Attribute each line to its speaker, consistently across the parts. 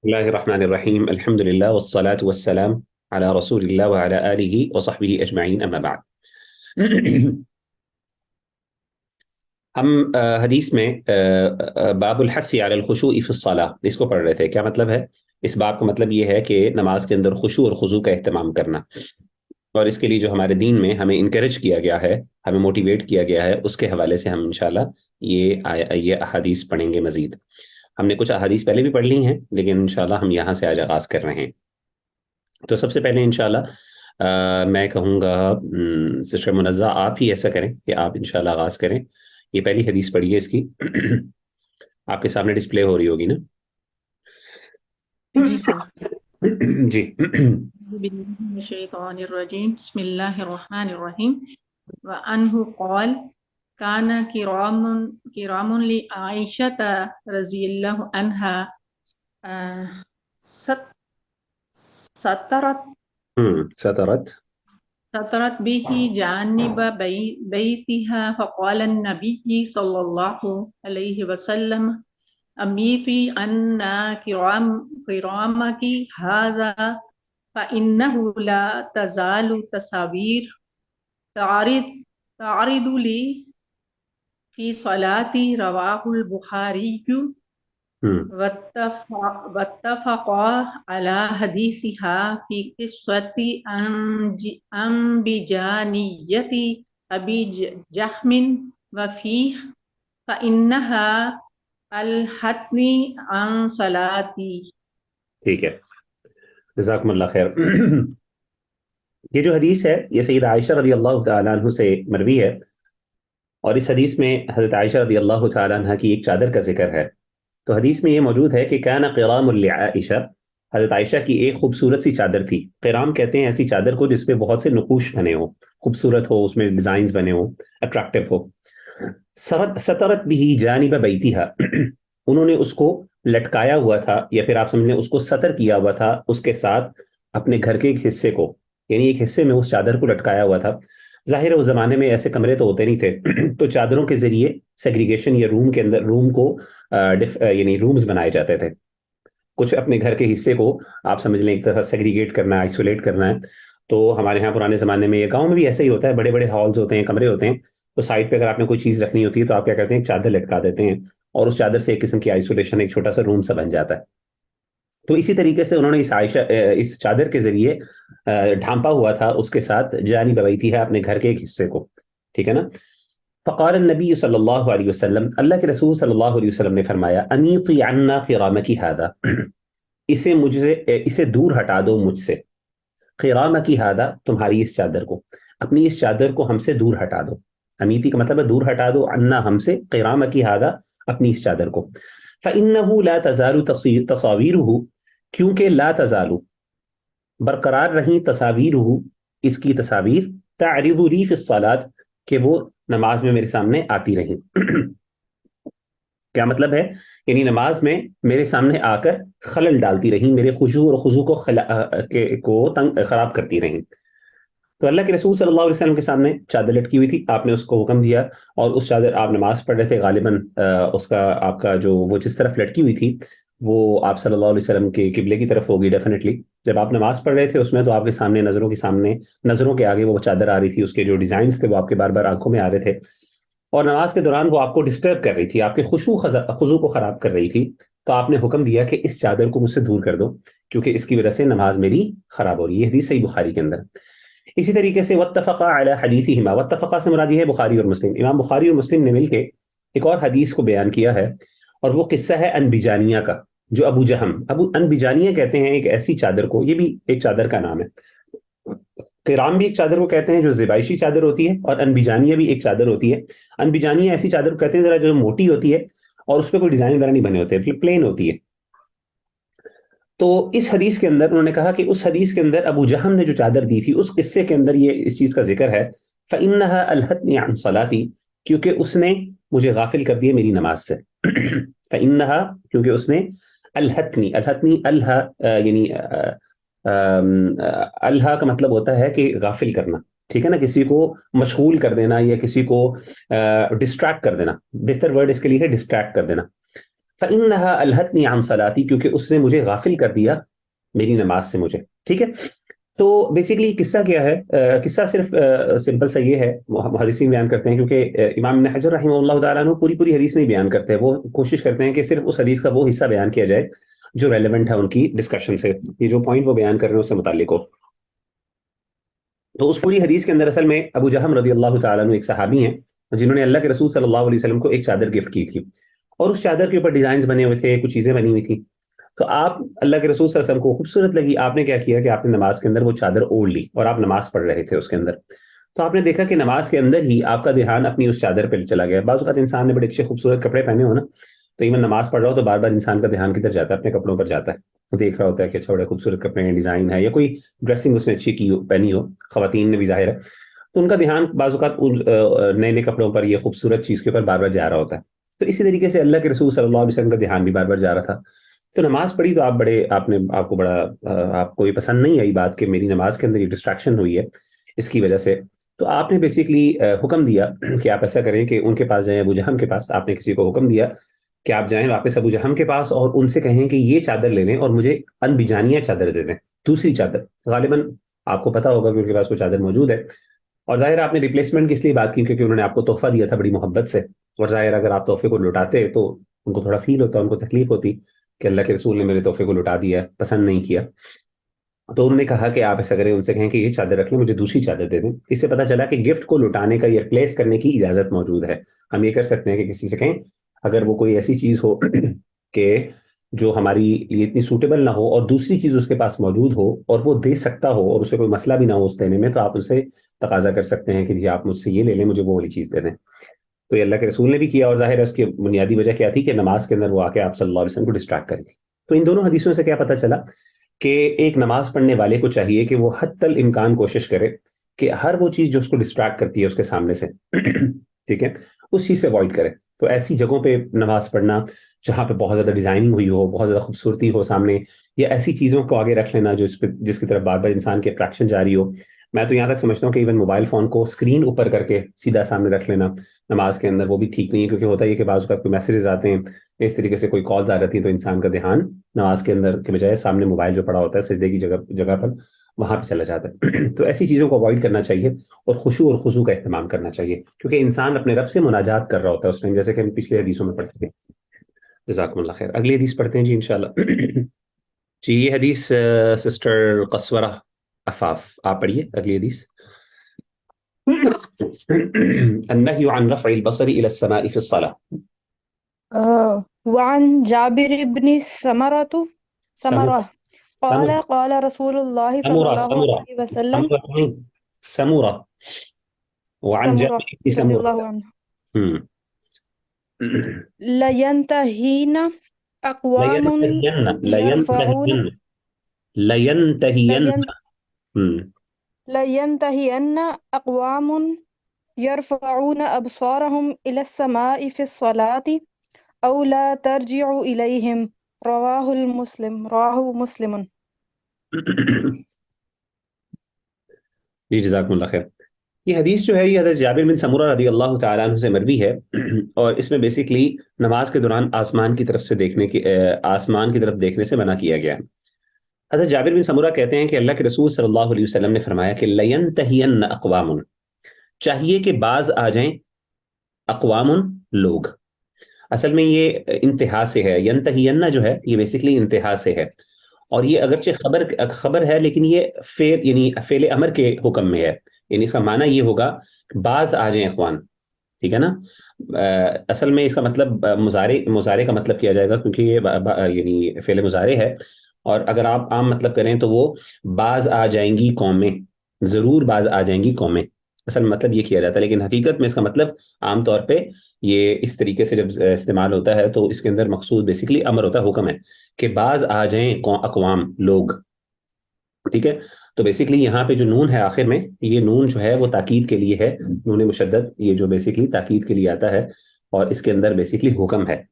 Speaker 1: الله الرحمن الرحیم الحمد للہ والصلاة والسلام على رسول اللہ وعلى آلہ وصحبہ اجمعین اما بعد ہم حدیث میں باب الحث علی الخشوع فی الصلاۃ اس کو پڑھ رہے تھے. کیا مطلب ہے اس باب کا؟ مطلب یہ ہے کہ نماز کے اندر خشوع اور خضوع کا اہتمام کرنا، اور اس کے لیے جو ہمارے دین میں ہمیں انکریج کیا گیا ہے، ہمیں موٹیویٹ کیا گیا ہے، اس کے حوالے سے ہم انشاءاللہ یہ احادیث پڑھیں گے. مزید ہم نے کچھ احادیث پہلے بھی پڑھ لی ہیں، لیکن انشاءاللہ ہم یہاں سے آج آغاز کر رہے ہیں. تو سب سے پہلے انشاءاللہ میں کہوں گا سسٹر منزہ آپ ہی ایسا کریں کہ آپ انشاءاللہ آغاز کریں. یہ پہلی حدیث پڑھیے اس کی. آپ کے سامنے ڈسپلے ہو رہی ہوگی نا؟
Speaker 2: جی سر.
Speaker 1: جی.
Speaker 2: الشیطان الرجیم بسم اللہ الرحمن الرحیم. وعنہ قال کان کرام لعائشہ رضی اللہ عنہا سترت به جانب بیتها فقال النبی صلی اللہ علیہ وسلم امیتی ان کرامکی هذا فإنه لا تزال تصاویر تعرض لي في صلاتي رواه البخاري واتفقا على حديثها في قصة أنبجانية أبي جهم وفيه فإنها الحتني عن صلاتي.
Speaker 1: ٹھیک ہے، جزاکم اللہ خیر. یہ جو حدیث ہے یہ سید عائشہ رضی اللہ تعالیٰ عنہ سے مروی ہے، اور اس حدیث میں حضرت عائشہ رضی اللہ تعالیٰ عنہ کی ایک چادر کا ذکر ہے. تو حدیث میں یہ موجود ہے کہ کان قرام لعائشہ، حضرت عائشہ کی ایک خوبصورت سی چادر تھی. قرام کہتے ہیں ایسی چادر کو جس پہ بہت سے نقوش بنے ہوں، خوبصورت ہو، اس میں ڈیزائنز بنے ہوں، اٹریکٹیو ہو. سترت بھی جانب بیتھا، انہوں نے اس کو لٹکایا ہوا تھا، یا پھر آپ سمجھ لیں اس کو ستر کیا ہوا تھا اس کے ساتھ اپنے گھر کے ایک حصے کو، یعنی ایک حصے میں اس چادر کو لٹکایا ہوا تھا. ظاہر ہے اس زمانے میں ایسے کمرے تو ہوتے نہیں تھے، تو چادروں کے ذریعے سیگریگیشن یا روم کے اندر روم کو یعنی رومز بنائے جاتے تھے. کچھ اپنے گھر کے حصے کو آپ سمجھ لیں ایک طرح سیگریگیٹ کرنا ہے، آئسولیٹ کرنا ہے. تو ہمارے ہاں پرانے زمانے میں، یہ گاؤں میں بھی ایسا ہی ہوتا ہے، بڑے بڑے ہالز ہوتے ہیں، کمرے ہوتے ہیں، تو سائڈ پہ اگر آپ نے کوئی چیز رکھنی ہوتی ہے تو آپ کیا کرتے ہیں، چادر لٹکا دیتے ہیں، اور اس چادر سے ایک قسم کی آئسولیشن، ایک چھوٹا سا روم سا بن جاتا ہے. تو اسی طریقے سے انہوں نے اس چادر کے ذریعے ڈھانپا ہوا تھا اس کے ساتھ جانب بیتی ہے، اپنے گھر کے ایک حصے کو. ٹھیک ہے نا؟ فقال النبی صلی اللہ علیہ وسلم، اللہ کے رسول صلی اللہ علیہ وسلم نے فرمایا انیطی عنا خرامکی ھذا، اسے دور ہٹا دو مجھ سے. خرامکی ھذا، تمہاری اس چادر کو، اپنی اس چادر کو ہم سے دور ہٹا دو. امیتی کا مطلب ہے دور ہٹا دو، عنا ہم سے، خرامکی ھذا اپنی اس چادر کو. فإنه لا تزال تصاویرہ، کیونکہ لا تزال برقرار رہیں، تصاویرہ اس کی تصاویر، تعرض لی فی الصلاۃ کہ وہ نماز میں میرے سامنے آتی رہیں. کیا مطلب ہے؟ یعنی نماز میں میرے سامنے آ کر خلل ڈالتی رہیں، میرے خشوع اور خضوع کو خراب کرتی رہیں. تو اللہ کے رسول صلی اللہ علیہ وسلم کے سامنے چادر لٹکی ہوئی تھی، آپ نے اس کو حکم دیا، اور اس چادر، آپ نماز پڑھ رہے تھے، غالباً اس کا آپ کا جو وہ جس طرف لٹکی ہوئی تھی وہ آپ صلی اللہ علیہ وسلم کے قبلے کی طرف ہوگی ڈیفینیٹلی. جب آپ نماز پڑھ رہے تھے اس میں، تو آپ کے سامنے نظروں کے آگے وہ چادر آ رہی تھی، اس کے جو ڈیزائنز تھے وہ آپ کے بار بار آنکھوں میں آ رہے تھے، اور نماز کے دوران وہ آپ کو ڈسٹرب کر رہی تھی، آپ کے خضوع کو خراب کر رہی تھی. تو آپ نے حکم دیا کہ اس چادر کو مجھ سے دور کر دو، کیونکہ اس کی وجہ سے نماز میری خراب ہو رہی ہے. یہ حدیث صحیح بخاری کے اندر. اسی طریقے سے واتفقا علی حدیثہما، واتفقا سے مراد یہ ہے بخاری اور مسلم. امام بخاری اور مسلم نے مل کے ایک اور حدیث کو بیان کیا ہے، اور وہ قصہ ہے انبجانیہ کا، جو ابو جہم، انبجانیہ کہتے ہیں ایک ایسی چادر کو، یہ بھی ایک چادر کا نام ہے. قرام بھی ایک چادر کو کہتے ہیں جو زیبائشی چادر ہوتی ہے، اور انبجانیہ بھی ایک چادر ہوتی ہے. انبجانیہ ایسی چادر کو کہتے ہیں ذرا جو موٹی ہوتی ہے، اور اس پہ کوئی ڈیزائن وغیرہ نہیں بنے ہوتے، پلین ہوتی ہے. تو اس حدیث کے اندر انہوں نے کہا کہ اس حدیث کے اندر ابو جہم نے جو چادر دی تھی، اس قصے کے اندر یہ اس چیز کا ذکر ہے، فَإِنَّهَا أَلْهَتْنِي عَنْ صَلَاتِي، کیونکہ اس نے مجھے غافل کر دیا میری نماز سے. فَإِنَّهَا، کیونکہ اس نے، الہتنی الہا یعنی الہا کا مطلب ہوتا ہے کہ غافل کرنا. ٹھیک ہے نا؟ کسی کو مشغول کر دینا، یا کسی کو ڈسٹریکٹ کر دینا، بہتر ورڈ اس کے لیے ہے ڈسٹریکٹ کر دینا. فإنها ألهتني عن صلاتي، کیونکہ اس نے مجھے غافل کر دیا میری نماز سے مجھے. ٹھیک ہے. تو بیسیکلی قصہ کیا ہے؟ قصہ صرف سمپل سا یہ ہے، محدثین بیان کرتے ہیں، کیونکہ امام ابن حجر رحمہ اللہ تعالیٰ عنہ پوری حدیث نہیں بیان کرتے، وہ کوشش کرتے ہیں کہ صرف اس حدیث کا وہ حصہ بیان کیا جائے جو ریلیونٹ ہے ان کی ڈسکشن سے، یہ جو پوائنٹ وہ بیان کر رہے ہیں اس سے متعلق ہو. تو اس پوری حدیث کے اندر اصل میں ابو جہم رضی اللہ تعالیٰ عنہ ایک صحابی ہیں جنہوں نے اللہ کے رسول صلی اللہ علیہ وسلم کو ایک چادر گفٹ کی تھی، اور اس چادر کے اوپر ڈیزائنز بنے ہوئے تھے، کچھ چیزیں بنی ہوئی تھیں. تو آپ اللہ کے رسول صلی اللہ علیہ وسلم کو خوبصورت لگی، آپ نے کیا کیا کہ آپ نے نماز کے اندر وہ چادر اوڑھ لی اور آپ نماز پڑھ رہے تھے اس کے اندر. تو آپ نے دیکھا کہ نماز کے اندر ہی آپ کا دھیان اپنی اس چادر پہ چلا گیا. بعض اوقات انسان نے بڑے اچھے خوبصورت کپڑے پہنے ہو نا، تو ایون نماز پڑھ رہا ہو تو بار بار انسان کا دھیان کدھر جاتا ہے؟ اپنے کپڑوں پر جاتا ہے، دیکھ رہا ہوتا ہے کہ اچھا بڑے خوبصورت کپڑے ہیں، ڈیزائن ہے، یا کوئی ڈریسنگ اس نے اچھی کی پہنی ہو، خواتین نے بھی ظاہر ہے، تو ان کا دھیان بعض اوقات نئے نئے کپڑوں پر یہ خوبصورت چیز کے اوپر بار بار جا رہا ہوتا ہے. تو اسی طریقے سے اللہ کے رسول صلی اللہ علیہ وسلم کا دھیان بھی بار بار جا رہا تھا. تو نماز پڑھی تو آپ کو بڑا آپ کو یہ پسند نہیں آئی بات کہ میری نماز کے اندر یہ ڈسٹریکشن ہوئی ہے اس کی وجہ سے. تو آپ نے بیسیکلی حکم دیا کہ آپ ایسا کریں کہ ان کے پاس جائیں، ابو جہم کے پاس. آپ نے کسی کو حکم دیا کہ آپ جائیں واپس ابو جہم کے پاس اور ان سے کہیں کہ یہ چادر لے لیں اور مجھے انبجانیہ چادر دے دیں، دوسری چادر. غالباً آپ کو پتا ہوگا کہ ان کے پاس وہ چادر موجود ہے، اور ظاہر آپ نے ریپلیسمنٹ کس لیے بات کی؟ کیونکہ انہوں نے آپ کو تحفہ دیا تھا بڑی محبت سے، اور ظاہر اگر آپ تحفے کو لوٹاتے تو ان کو تھوڑا فیل ہوتا، ان کو تکلیف ہوتی کہ اللہ کے رسول نے میرے تحفے کو لوٹا دیا، پسند نہیں کیا. تو انہوں نے کہا کہ آپ ایسا کریں، ان سے کہیں کہ یہ چادر رکھ لیں، مجھے دوسری چادر دے دیں. اس سے پتہ چلا کہ گفٹ کو لوٹانے کا یا ریپلیس کرنے کی اجازت موجود ہے. ہم یہ کر سکتے ہیں کہ کسی سے کہیں اگر وہ کوئی ایسی چیز ہو کہ جو ہماری لیے اتنی سوٹیبل نہ ہو اور دوسری چیز اس کے پاس موجود ہو اور وہ دے سکتا ہو اور اسے کوئی مسئلہ بھی نہ ہو اس دینے میں، تو آپ اسے تقاضا کر سکتے ہیں کہ جی آپ مجھ سے یہ لے لیں، مجھے وہ والی چیز دے دیں. تو یہ اللہ کے رسول نے بھی کیا، اور ظاہر ہے اس کی بنیادی وجہ کیا تھی کہ نماز کے اندر وہ آ کے آپ صلی اللہ علیہ وسلم کو ڈسٹریکٹ کری تھی. تو ان دونوں حدیثوں سے کیا پتہ چلا کہ ایک نماز پڑھنے والے کو چاہیے کہ وہ حتی الامکان کوشش کرے کہ ہر وہ چیز جو اس کو ڈسٹریکٹ کرتی ہے اس کے سامنے سے ٹھیک ہے، اس چیز سے اوائڈ کرے. تو ایسی جگہوں پہ نماز پڑھنا جہاں پہ بہت زیادہ ڈیزائننگ ہوئی ہو، بہت زیادہ خوبصورتی ہو سامنے، یا ایسی چیزوں کو آگے رکھ لینا جس کی طرف بار بار انسان کی اٹریکشن جاری ہو. میں تو یہاں تک سمجھتا ہوں کہ ایون موبائل فون کو اسکرین اوپر کر کے سیدھا سامنے رکھ لینا نماز کے اندر وہ بھی ٹھیک نہیں ہے، کیونکہ ہوتا ہے کہ بعض اوقات کوئی میسیجز آتے ہیں، اس طریقے سے کوئی کالز آ جاتی ہیں، تو انسان کا دھیان نماز کے اندر کے بجائے سامنے موبائل جو پڑا ہوتا ہے سجدے کی جگہ پر وہاں پہ چلا جاتا ہے. تو ایسی چیزوں کو اوائڈ کرنا چاہیے اور خشوع اور خضوع کا اہتمام کرنا چاہیے، کیونکہ انسان اپنے رب سے مناجات کر رہا ہوتا ہے اس ٹائم، جیسے کہ ہم پچھلے حدیثوں میں پڑھتے ہیں. جزاکم اللہ خیر. اگلی حدیث پڑھتے ہیں جی انشاءاللہ. جی یہ حدیث سسٹر قصورہ عفاف آپ پڑھیے اگلی حدیث. النهي عن رفع البصر إلى السماء في الصلاة.
Speaker 3: وعن جابر بن سمرة
Speaker 1: سمورة
Speaker 3: قال قال رسول الله صلى الله عليه وسلم
Speaker 1: سمورة وعن جابر بن
Speaker 3: رضي
Speaker 1: سمورة
Speaker 3: الله عنه لينتهين أقوام يرفعون لينتهين أقوام يرفعون أبصارهم إلى السماء في الصلاة أو لا ترجع إليهم رواه مسلم.
Speaker 1: جی جزاکم اللہ خیر. یہ حدیث جو ہے یہ حضرت جابر بن سمورہ رضی اللہ تعالیٰ عنہ سے مروی ہے، اور اس میں بیسیکلی نماز کے دوران آسمان کی طرف دیکھنے سے منع کیا گیا. حضرت جابر بن سمورہ کہتے ہیں کہ اللہ کے رسول صلی اللہ علیہ وسلم نے فرمایا کہ لینتہین اقوام، چاہیے کہ بعض آ جائیں، اقوام لوگ. اصل میں یہ انتہا سے ہے، ینتہین جو ہے یہ بیسیکلی انتہا سے ہے، اور یہ اگرچہ خبر ہے لیکن یہ فعل امر کے حکم میں ہے، یعنی اس کا معنی یہ ہوگا بعض آ جائیں اخوان. ٹھیک ہے نا. اصل میں اس کا مطلب مضارع کا مطلب کیا جائے گا، کیونکہ یہ یعنی فعل مضارع ہے، اور اگر آپ عام مطلب کریں تو وہ بعض آ جائیں گی قومیں، ضرور بعض آ جائیں گی قومیں، اصل مطلب یہ کیا جاتا ہے. لیکن حقیقت میں اس کا مطلب عام طور پہ یہ اس طریقے سے جب استعمال ہوتا ہے تو اس کے اندر مقصود بیسیکلی امر ہوتا ہے، حکم ہے کہ بعض آ جائیں اقوام لوگ. ٹھیک ہے. تو بیسیکلی یہاں پہ جو نون ہے آخر میں، یہ نون جو ہے وہ تاکید کے لیے ہے، نون مشدد، یہ جو بیسیکلی تاکید کے لیے آتا ہے اور اس کے اندر بیسیکلی حکم ہے.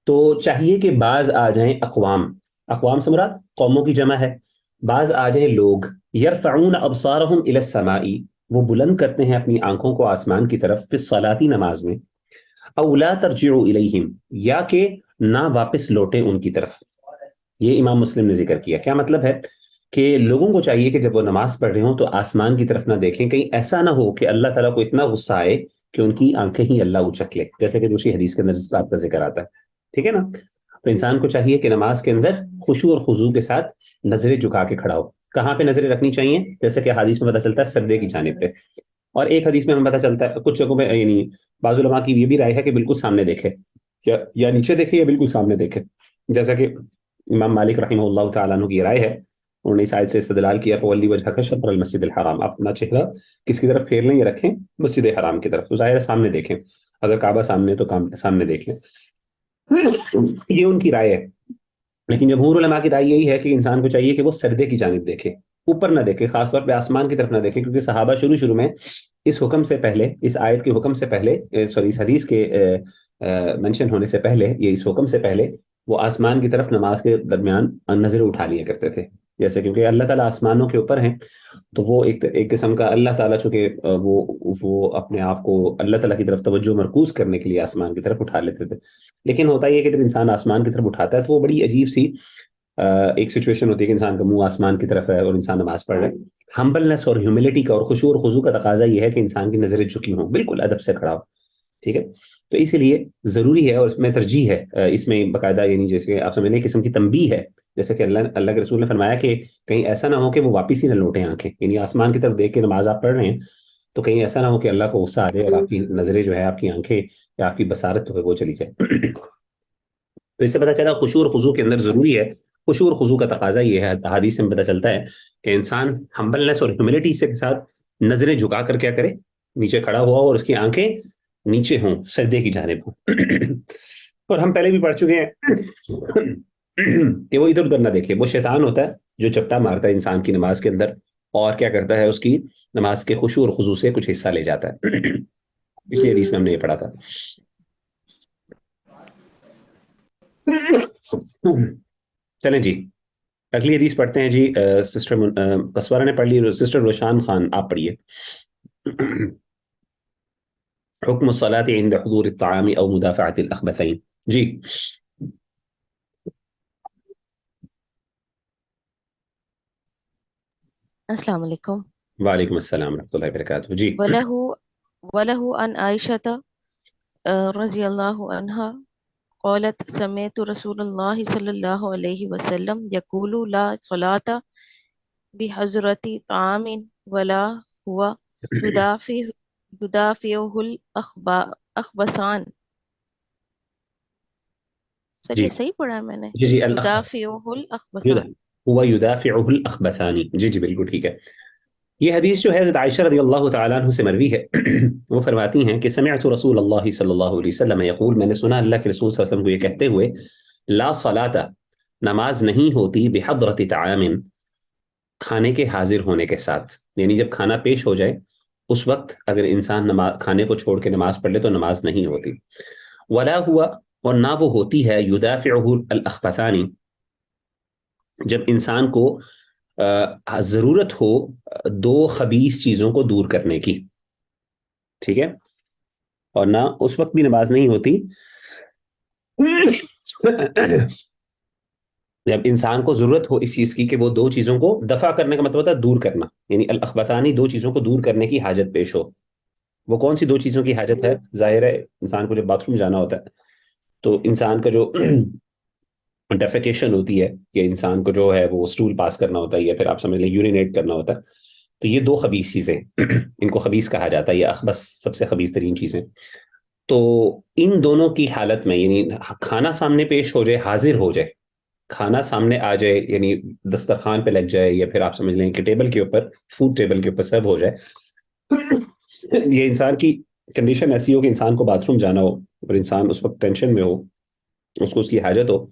Speaker 1: تو چاہیے کہ بعض آ جائیں اقوام سے مراد قوموں کی جمع ہے، بعض آ جائیں لوگ، یرفعون ابصارہم الی السماء، وہ بلند کرتے ہیں اپنی آنکھوں کو آسمان کی طرف، فی الصلاۃ، نماز میں، او لا ترجعوا الیہم، یا کہ نہ واپس لوٹیں ان کی طرف. یہ امام مسلم نے ذکر کیا. کیا مطلب ہے کہ لوگوں کو چاہیے کہ جب وہ نماز پڑھ رہے ہوں تو آسمان کی طرف نہ دیکھیں، کہیں ایسا نہ ہو کہ اللہ تعالیٰ کو اتنا غصہ آئے کہ ان کی آنکھیں ہی اللہ اچک لے، جیسے کہ دوسری حدیث کے اندر اس بات کا ذکر آتا ہے. ٹھیک ہے نا؟ تو انسان کو چاہیے کہ نماز کے اندر خشوع اور خضوع کے ساتھ نظریں جھکا کے کھڑا ہو. کہاں پہ نظریں رکھنی چاہیے؟ جیسے کہ حدیث میں پتہ چلتا ہے سجدے کی جانب پہ، اور ایک حدیث میں ہمیں پتہ چلتا ہے کچھ جگہوں میں، یعنی بعض علماء کی یہ بھی رائے ہے کہ بالکل سامنے دیکھے، یا نیچے دیکھے یا بالکل سامنے دیکھے. جیسا کہ امام مالک رحمہ اللہ تعالیٰ عنہ کی رائے ہے، انہوں نے اس آیت سے استدلال کیا فولی وجہ کا شطر المسجد الحرام، اپنا چہرہ کس کی طرف پھیر لیں یا رکھیں؟ مسجد حرام کی طرف. تو ظاہر ہے سامنے دیکھیں، اگر کعبہ سامنے تو سامنے دیکھ لیں. یہ ان کی رائے ہے. لیکن جمہور علماء کی رائے یہی ہے کہ انسان کو چاہیے کہ وہ سجدے کی جانب دیکھے، اوپر نہ دیکھے، خاص طور پہ آسمان کی طرف نہ دیکھے، کیونکہ صحابہ شروع میں اس حکم سے پہلے، اس آیت کے حکم سے پہلے، اس حدیث کے منشن ہونے سے پہلے، یہ اس حکم سے پہلے وہ آسمان کی طرف نماز کے درمیان نظر اٹھا لیا کرتے تھے. جیسے کیونکہ اللہ تعالیٰ آسمانوں کے اوپر ہیں، تو وہ ایک قسم کا اللہ تعالیٰ چونکہ وہ اپنے آپ کو اللہ تعالیٰ کی طرف توجہ مرکوز کرنے کے لیے آسمان کی طرف اٹھا لیتے تھے. لیکن ہوتا یہ کہ جب انسان آسمان کی طرف اٹھاتا ہے تو وہ بڑی عجیب سی ایک سچویشن ہوتی ہے کہ انسان کا منہ آسمان کی طرف ہے اور انسان نماز پڑھ رہا ہے. ہمبلنس اور ہیوملٹی کا اور خشوع اور خضوع کا تقاضا یہ ہے کہ انسان کی نظریں جھکی ہوں، بالکل ادب سے کھڑا ہو. ٹھیک ہے؟ تو اسی لیے ضروری ہے، اور اس میں ترجیح ہے، اس میں باقاعدہ، یعنی جیسے آپ سمجھ لیں قسم کی تنبیہ ہے، جیسے کہ اللہ کے رسول نے فرمایا کہ کہیں ایسا نہ ہو کہ وہ واپس ہی نہ لوٹیں آنکھیں، یعنی آسمان کی طرف دیکھ کے نماز آپ پڑھ رہے ہیں تو کہیں ایسا نہ ہو کہ اللہ کو غصہ آ جائے اور آپ کی نظریں جو ہے، آپ کی آنکھیں یا آپ کی بصارت جو ہے وہ چلی جائے. تو اس سے پتہ چلا خشوع اور خضوع کے اندر ضروری ہے. خشوع اور خضوع کا تقاضا یہ ہے، حدیث سے پتہ چلتا ہے کہ انسان ہمبلنس اور ہیوملٹی سے کے ساتھ نظریں جھکا کر کیا کرے، نیچے کھڑا ہوا اور اس کی آنکھیں نیچے ہوں، سجدے کی جانب ہوں. اور ہم پہلے بھی پڑھ چکے ہیں کہ وہ ادھر ادھر نہ دیکھے. وہ شیطان ہوتا ہے جو چپٹا مارتا ہے انسان کی نماز کے اندر، اور کیا کرتا ہے، اس کی نماز کے خشوع اور خضوع سے کچھ حصہ لے جاتا ہے. اسی حدیث میں ہم نے یہ پڑھا تھا. چلیں جی، اگلی حدیث پڑھتے ہیں جی. سسٹر قصوارہ نے پڑھ لی، سسٹر روشان خان آپ پڑھیے. حکم الصلاة عند حضور الطعام او مدافعة الاخبثین. جی
Speaker 4: السلام علیکم.
Speaker 1: وعلیکم السلام ورحمۃ اللہ وبرکاتہ. جی
Speaker 4: وله عن عائشة رضی اللہ عنہا قالت سمعت رسول اللہ صلی اللہ علیہ وسلم یقول لا صلاة بحضرة طعام ولا هو يدافعه الأخبثان. سر
Speaker 1: جی
Speaker 4: یہ صحیح پڑھا ہے میں نے؟
Speaker 1: جی
Speaker 4: يدافعه الأخبثان.
Speaker 1: هو يدافعه الاخبثان. جی جی بالکل ٹھیک ہے. یہ حدیث جو ہے حضرت عائشہ رضی اللہ تعالیٰ عنہ سے مروی ہے. وہ فرماتی ہیں کہ سمعت رسول اللہ صلی اللہ علیہ وسلم یقول، میں نے سنا اللہ کے رسول صلی اللہ علیہ وسلم کو یہ کہتے ہوئے، لا صلاۃ، نماز نہیں ہوتی، بحضرۃ طعام، کھانے کے حاضر ہونے کے ساتھ، یعنی جب کھانا پیش ہو جائے اس وقت اگر انسان کھانے کو چھوڑ کے نماز پڑھ لے تو نماز نہیں ہوتی. ولا ہوا، اور نہ وہ ہوتی ہے، یدافعہ الاخبثان، جب انسان کو ضرورت ہو دو خبیث چیزوں کو دور کرنے کی. ٹھیک ہے؟ اور نہ اس وقت بھی نماز نہیں ہوتی جب انسان کو ضرورت ہو اس چیز کی کہ وہ دو چیزوں کو دفع کرنے کا مطلب ہوتا ہے دور کرنا، یعنی الاخبثانی، دو چیزوں کو دور کرنے کی حاجت پیش ہو. وہ کون سی دو چیزوں کی حاجت ہے؟ ظاہر ہے انسان کو جب باتھ روم جانا ہوتا ہے تو انسان کا جو ڈیفیکیشن ہوتی ہے، یا انسان کو جو ہے وہ اسٹول پاس کرنا ہوتا ہے، یا پھر آپ سمجھ لیں یورینیٹ کرنا ہوتا ہے، تو یہ دو خبیث چیزیں ان کو خبیث کہا جاتا ہے، یہ اخبث سب سے خبیث ترین چیزیں. تو ان دونوں کی حالت میں، یعنی کھانا سامنے پیش ہو جائے، حاضر ہو جائے، کھانا سامنے آ جائے، یعنی دسترخوان پہ لگ جائے، یا پھر آپ سمجھ لیں کہ ٹیبل کے اوپر، فوڈ ٹیبل کے اوپر سرو ہو جائے، یہ انسان کی کنڈیشن ایسی ہو کہ انسان کو باتھ روم جانا ہو اور انسان اس وقت ٹینشن میں ہو، اس کو اس کی حاجت ہو،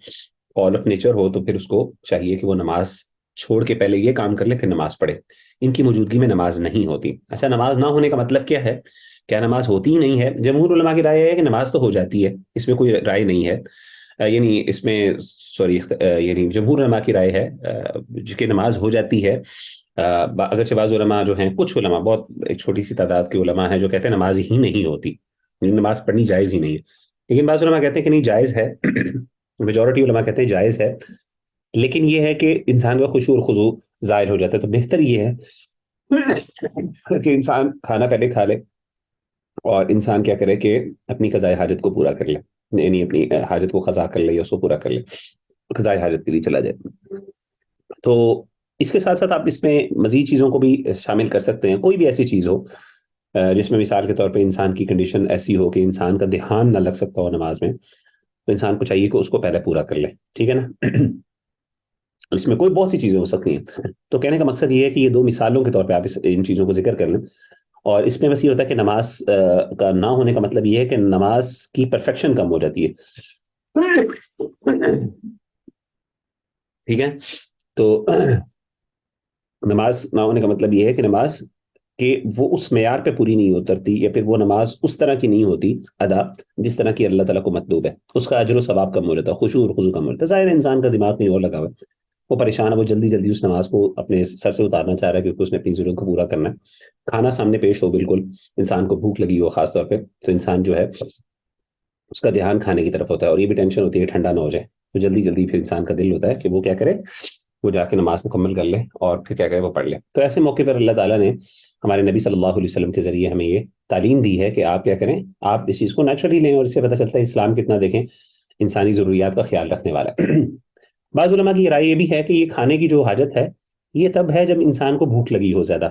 Speaker 1: آل آف نیچر ہو، تو پھر اس کو چاہیے کہ وہ نماز چھوڑ کے پہلے یہ کام کر لے، پھر نماز پڑھے. ان کی موجودگی میں نماز نہیں ہوتی. اچھا، نماز نہ ہونے کا مطلب کیا ہے؟ کیا نماز ہوتی ہی نہیں ہے؟ جمہور علماء کی رائے ہے کہ نماز تو ہو جاتی ہے، اس میں کوئی رائے نہیں ہے، یعنی اس میں یعنی جمہور علماء کی رائے ہے کہ نماز ہو جاتی ہے. اگرچہ بعض علماء جو ہیں، کچھ علماء، بہت ایک چھوٹی سی تعداد کے علماء ہیں جو کہتے ہیں نماز ہی نہیں ہوتی. یہ نماز پڑھنی جائز ہی نہیں ہے. لیکن بعض علماء کہتے ہیں کہ نہیں جائز ہے, میجورٹی علماء کہتے ہیں جائز ہے, لیکن یہ ہے کہ انسان کا خشوع اور خضوع ظاہر ہو جاتا ہے. تو بہتر یہ ہے کہ انسان کھانا پہلے کھا لے اور انسان کیا کرے کہ اپنی قضاء حاجت کو پورا کر لے, یعنی اپنی حاجت کو قضا کر لے یا اس کو پورا کر لے, قضاء حاجت کے لیے چلا جائے. تو اس کے ساتھ ساتھ آپ اس میں مزید چیزوں کو بھی شامل کر سکتے ہیں. کوئی بھی ایسی چیز ہو جس میں مثال کے طور پہ انسان کی کنڈیشن ایسی ہو کہ انسان کا دھیان نہ لگ سکتا ہو نماز میں, تو انسان کو چاہیے کہ اس کو پہلے پورا کر لے. ٹھیک ہے نا. اس میں کوئی بہت سی چیزیں ہو سکتی ہیں. تو کہنے کا مقصد یہ ہے کہ یہ دو مثالوں کے طور پہ آپ ان چیزوں کو ذکر کر لیں. اور اس میں بس یہ ہوتا ہے کہ نماز کا نہ ہونے کا مطلب یہ ہے کہ نماز کی پرفیکشن کم ہو جاتی ہے. ٹھیک ہے. تو نماز نہ ہونے کا مطلب یہ ہے کہ نماز کہ وہ اس معیار پہ پوری نہیں اترتی, یا پھر وہ نماز اس طرح کی نہیں ہوتی ادا جس طرح کی اللہ تعالیٰ کو مطلوب ہے. اس کا اجر و ثواب کم ہو جاتا ہے, خشوع اور خضوع کم ہو جاتا ہے. ظاہر ہے انسان کا دماغ نہیں اور لگا ہوا ہے, وہ پریشان ہے, وہ جلدی جلدی اس نماز کو اپنے سر سے اتارنا چاہ رہا ہے کیونکہ اس نے اپنی ضرورت کو پورا کرنا ہے. کھانا سامنے پیش ہو, بالکل انسان کو بھوک لگی ہو خاص طور پہ, تو انسان جو ہے اس کا دھیان کھانے کی طرف ہوتا ہے, اور یہ بھی ٹینشن ہوتی ہے ٹھنڈا نہ ہو جائے. تو جلدی جلدی پھر انسان کا دل ہوتا ہے کہ وہ کیا کرے, وہ جا کے نماز مکمل کر لے اور پھر کیا کرے, وہ پڑھ لے. تو ایسے موقع پر اللہ تعالیٰ نے ہمارے نبی صلی اللہ علیہ وسلم کے ذریعے ہمیں یہ تعلیم دی ہے کہ آپ کیا کریں, آپ اس چیز کو نیچرلی لیں, اور اس سے پتہ چلتا ہے اسلام کتنا دیکھیں انسانی ضروریات کا خیال رکھنے والا ہے. بعض علماء کی رائے یہ بھی ہے کہ یہ کھانے کی جو حاجت ہے یہ تب ہے جب انسان کو بھوک لگی ہو زیادہ,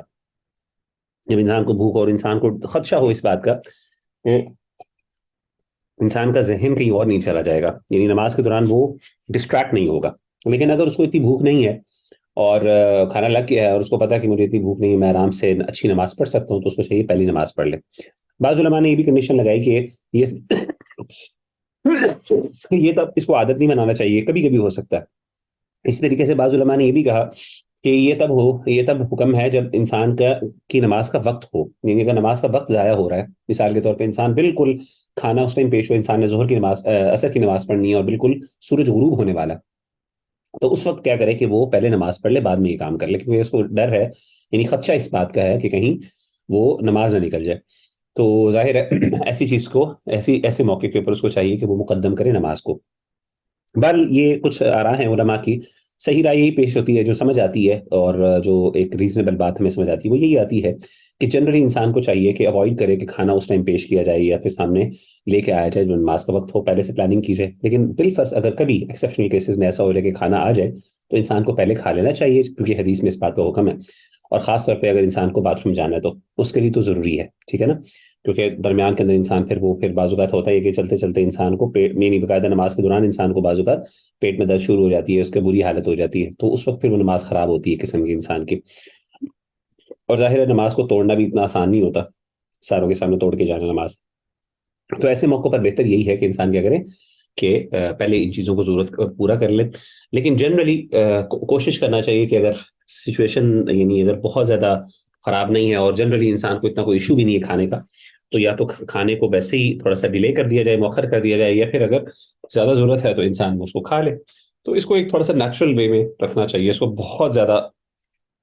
Speaker 1: جب انسان کو بھوک اور انسان کو خدشہ ہو اس بات کا کہ انسان کا ذہن کہیں اور نہیں چلا جائے گا, یعنی نماز کے دوران وہ ڈسٹریکٹ نہیں ہوگا. لیکن اگر اس کو اتنی بھوک نہیں ہے اور کھانا لگ گیا ہے اور اس کو پتا ہے کہ مجھے اتنی بھوک نہیں ہے, میں آرام سے اچھی نماز پڑھ سکتا ہوں, تو اس کو چاہیے پہلی نماز پڑھ لے. بعض علماء نے یہ بھی کنڈیشن لگائی کہ یہ تب اس کو عادت نہیں بنانا چاہیے, کبھی کبھی ہو سکتا ہے. اسی طریقے سے بعض علماء نے یہ بھی کہا کہ یہ تب حکم ہے جب انسان کی نماز کا وقت ہو, یعنی اگر نماز کا وقت ضائع ہو رہا ہے, مثال کے طور پہ انسان بالکل کھانا اس ٹائم پیش ہو, انسان نے ظہر کی نماز عصر کی نماز پڑھنی ہے اور بالکل سورج غروب ہونے والا, تو اس وقت کیا کرے کہ وہ پہلے نماز پڑھ لے, بعد میں یہ کام کر لے, کیونکہ اس کو ڈر ہے, یعنی خدشہ اس بات کا ہے کہ کہیں وہ نماز نہ نکل جائے. تو ظاہر ہے ایسی چیز کو ایسے موقع کے اوپر اس کو چاہیے کہ وہ مقدم کرے نماز کو. بہرحال یہ کچھ آراء ہیں علماء کی. صحیح رائے یہی پیش ہوتی ہے جو سمجھ آتی ہے, اور جو ایک ریزنیبل بات ہمیں سمجھ آتی ہے وہ یہی آتی ہے کہ جنرلی انسان کو چاہیے کہ اوائڈ کرے کہ کھانا اس ٹائم پیش کیا جائے یا پھر سامنے لے کے آیا جائے جو نماز کا وقت ہو, پہلے سے پلاننگ کی جائے. لیکن بالفرض اگر کبھی ایکسیپشنل کیسز میں ایسا ہو جائے کہ کھانا آ جائے تو انسان کو پہلے کھا لینا چاہیے, کیونکہ حدیث میں اس بات کا حکم ہے. اور خاص طور پہ اگر انسان کو باتھ روم جانا ہے تو اس کے لیے تو ضروری ہے, ٹھیک ہے نا, کیونکہ درمیان کے اندر انسان پھر بعض اوقات ہوتا ہے کہ چلتے چلتے انسان کو پیٹ میں نہیں, باقاعدہ نماز کے دوران انسان کو بعض اوقات پیٹ میں درد شروع ہو جاتی ہے, اس کی بری حالت ہو جاتی ہے, تو اس وقت پھر وہ نماز خراب ہوتی ہے قسم کی انسان کی. اور ظاہر ہے نماز کو توڑنا بھی اتنا آسان نہیں ہوتا, ساروں کے سامنے توڑ کے جانا نماز. تو ایسے موقع پر بہتر یہی ہے کہ انسان کیا کرے کہ پہلے ان چیزوں کو ضرورت پورا کر لے. لیکن جنرلی کوشش کرنا چاہیے کہ اگر سچویشن یعنی اگر بہت زیادہ خراب نہیں ہے اور جنرلی انسان کو اتنا کوئی ایشو بھی نہیں ہے کھانے کا, تو یا تو کھانے کو ویسے ہی تھوڑا سا ڈیلے کر دیا جائے, مؤخر کر دیا جائے, یا پھر اگر زیادہ ضرورت ہے تو انسان اس کو کھا لے. تو اس کو ایک تھوڑا سا نیچرل وے میں رکھنا چاہیے, اس کو بہت زیادہ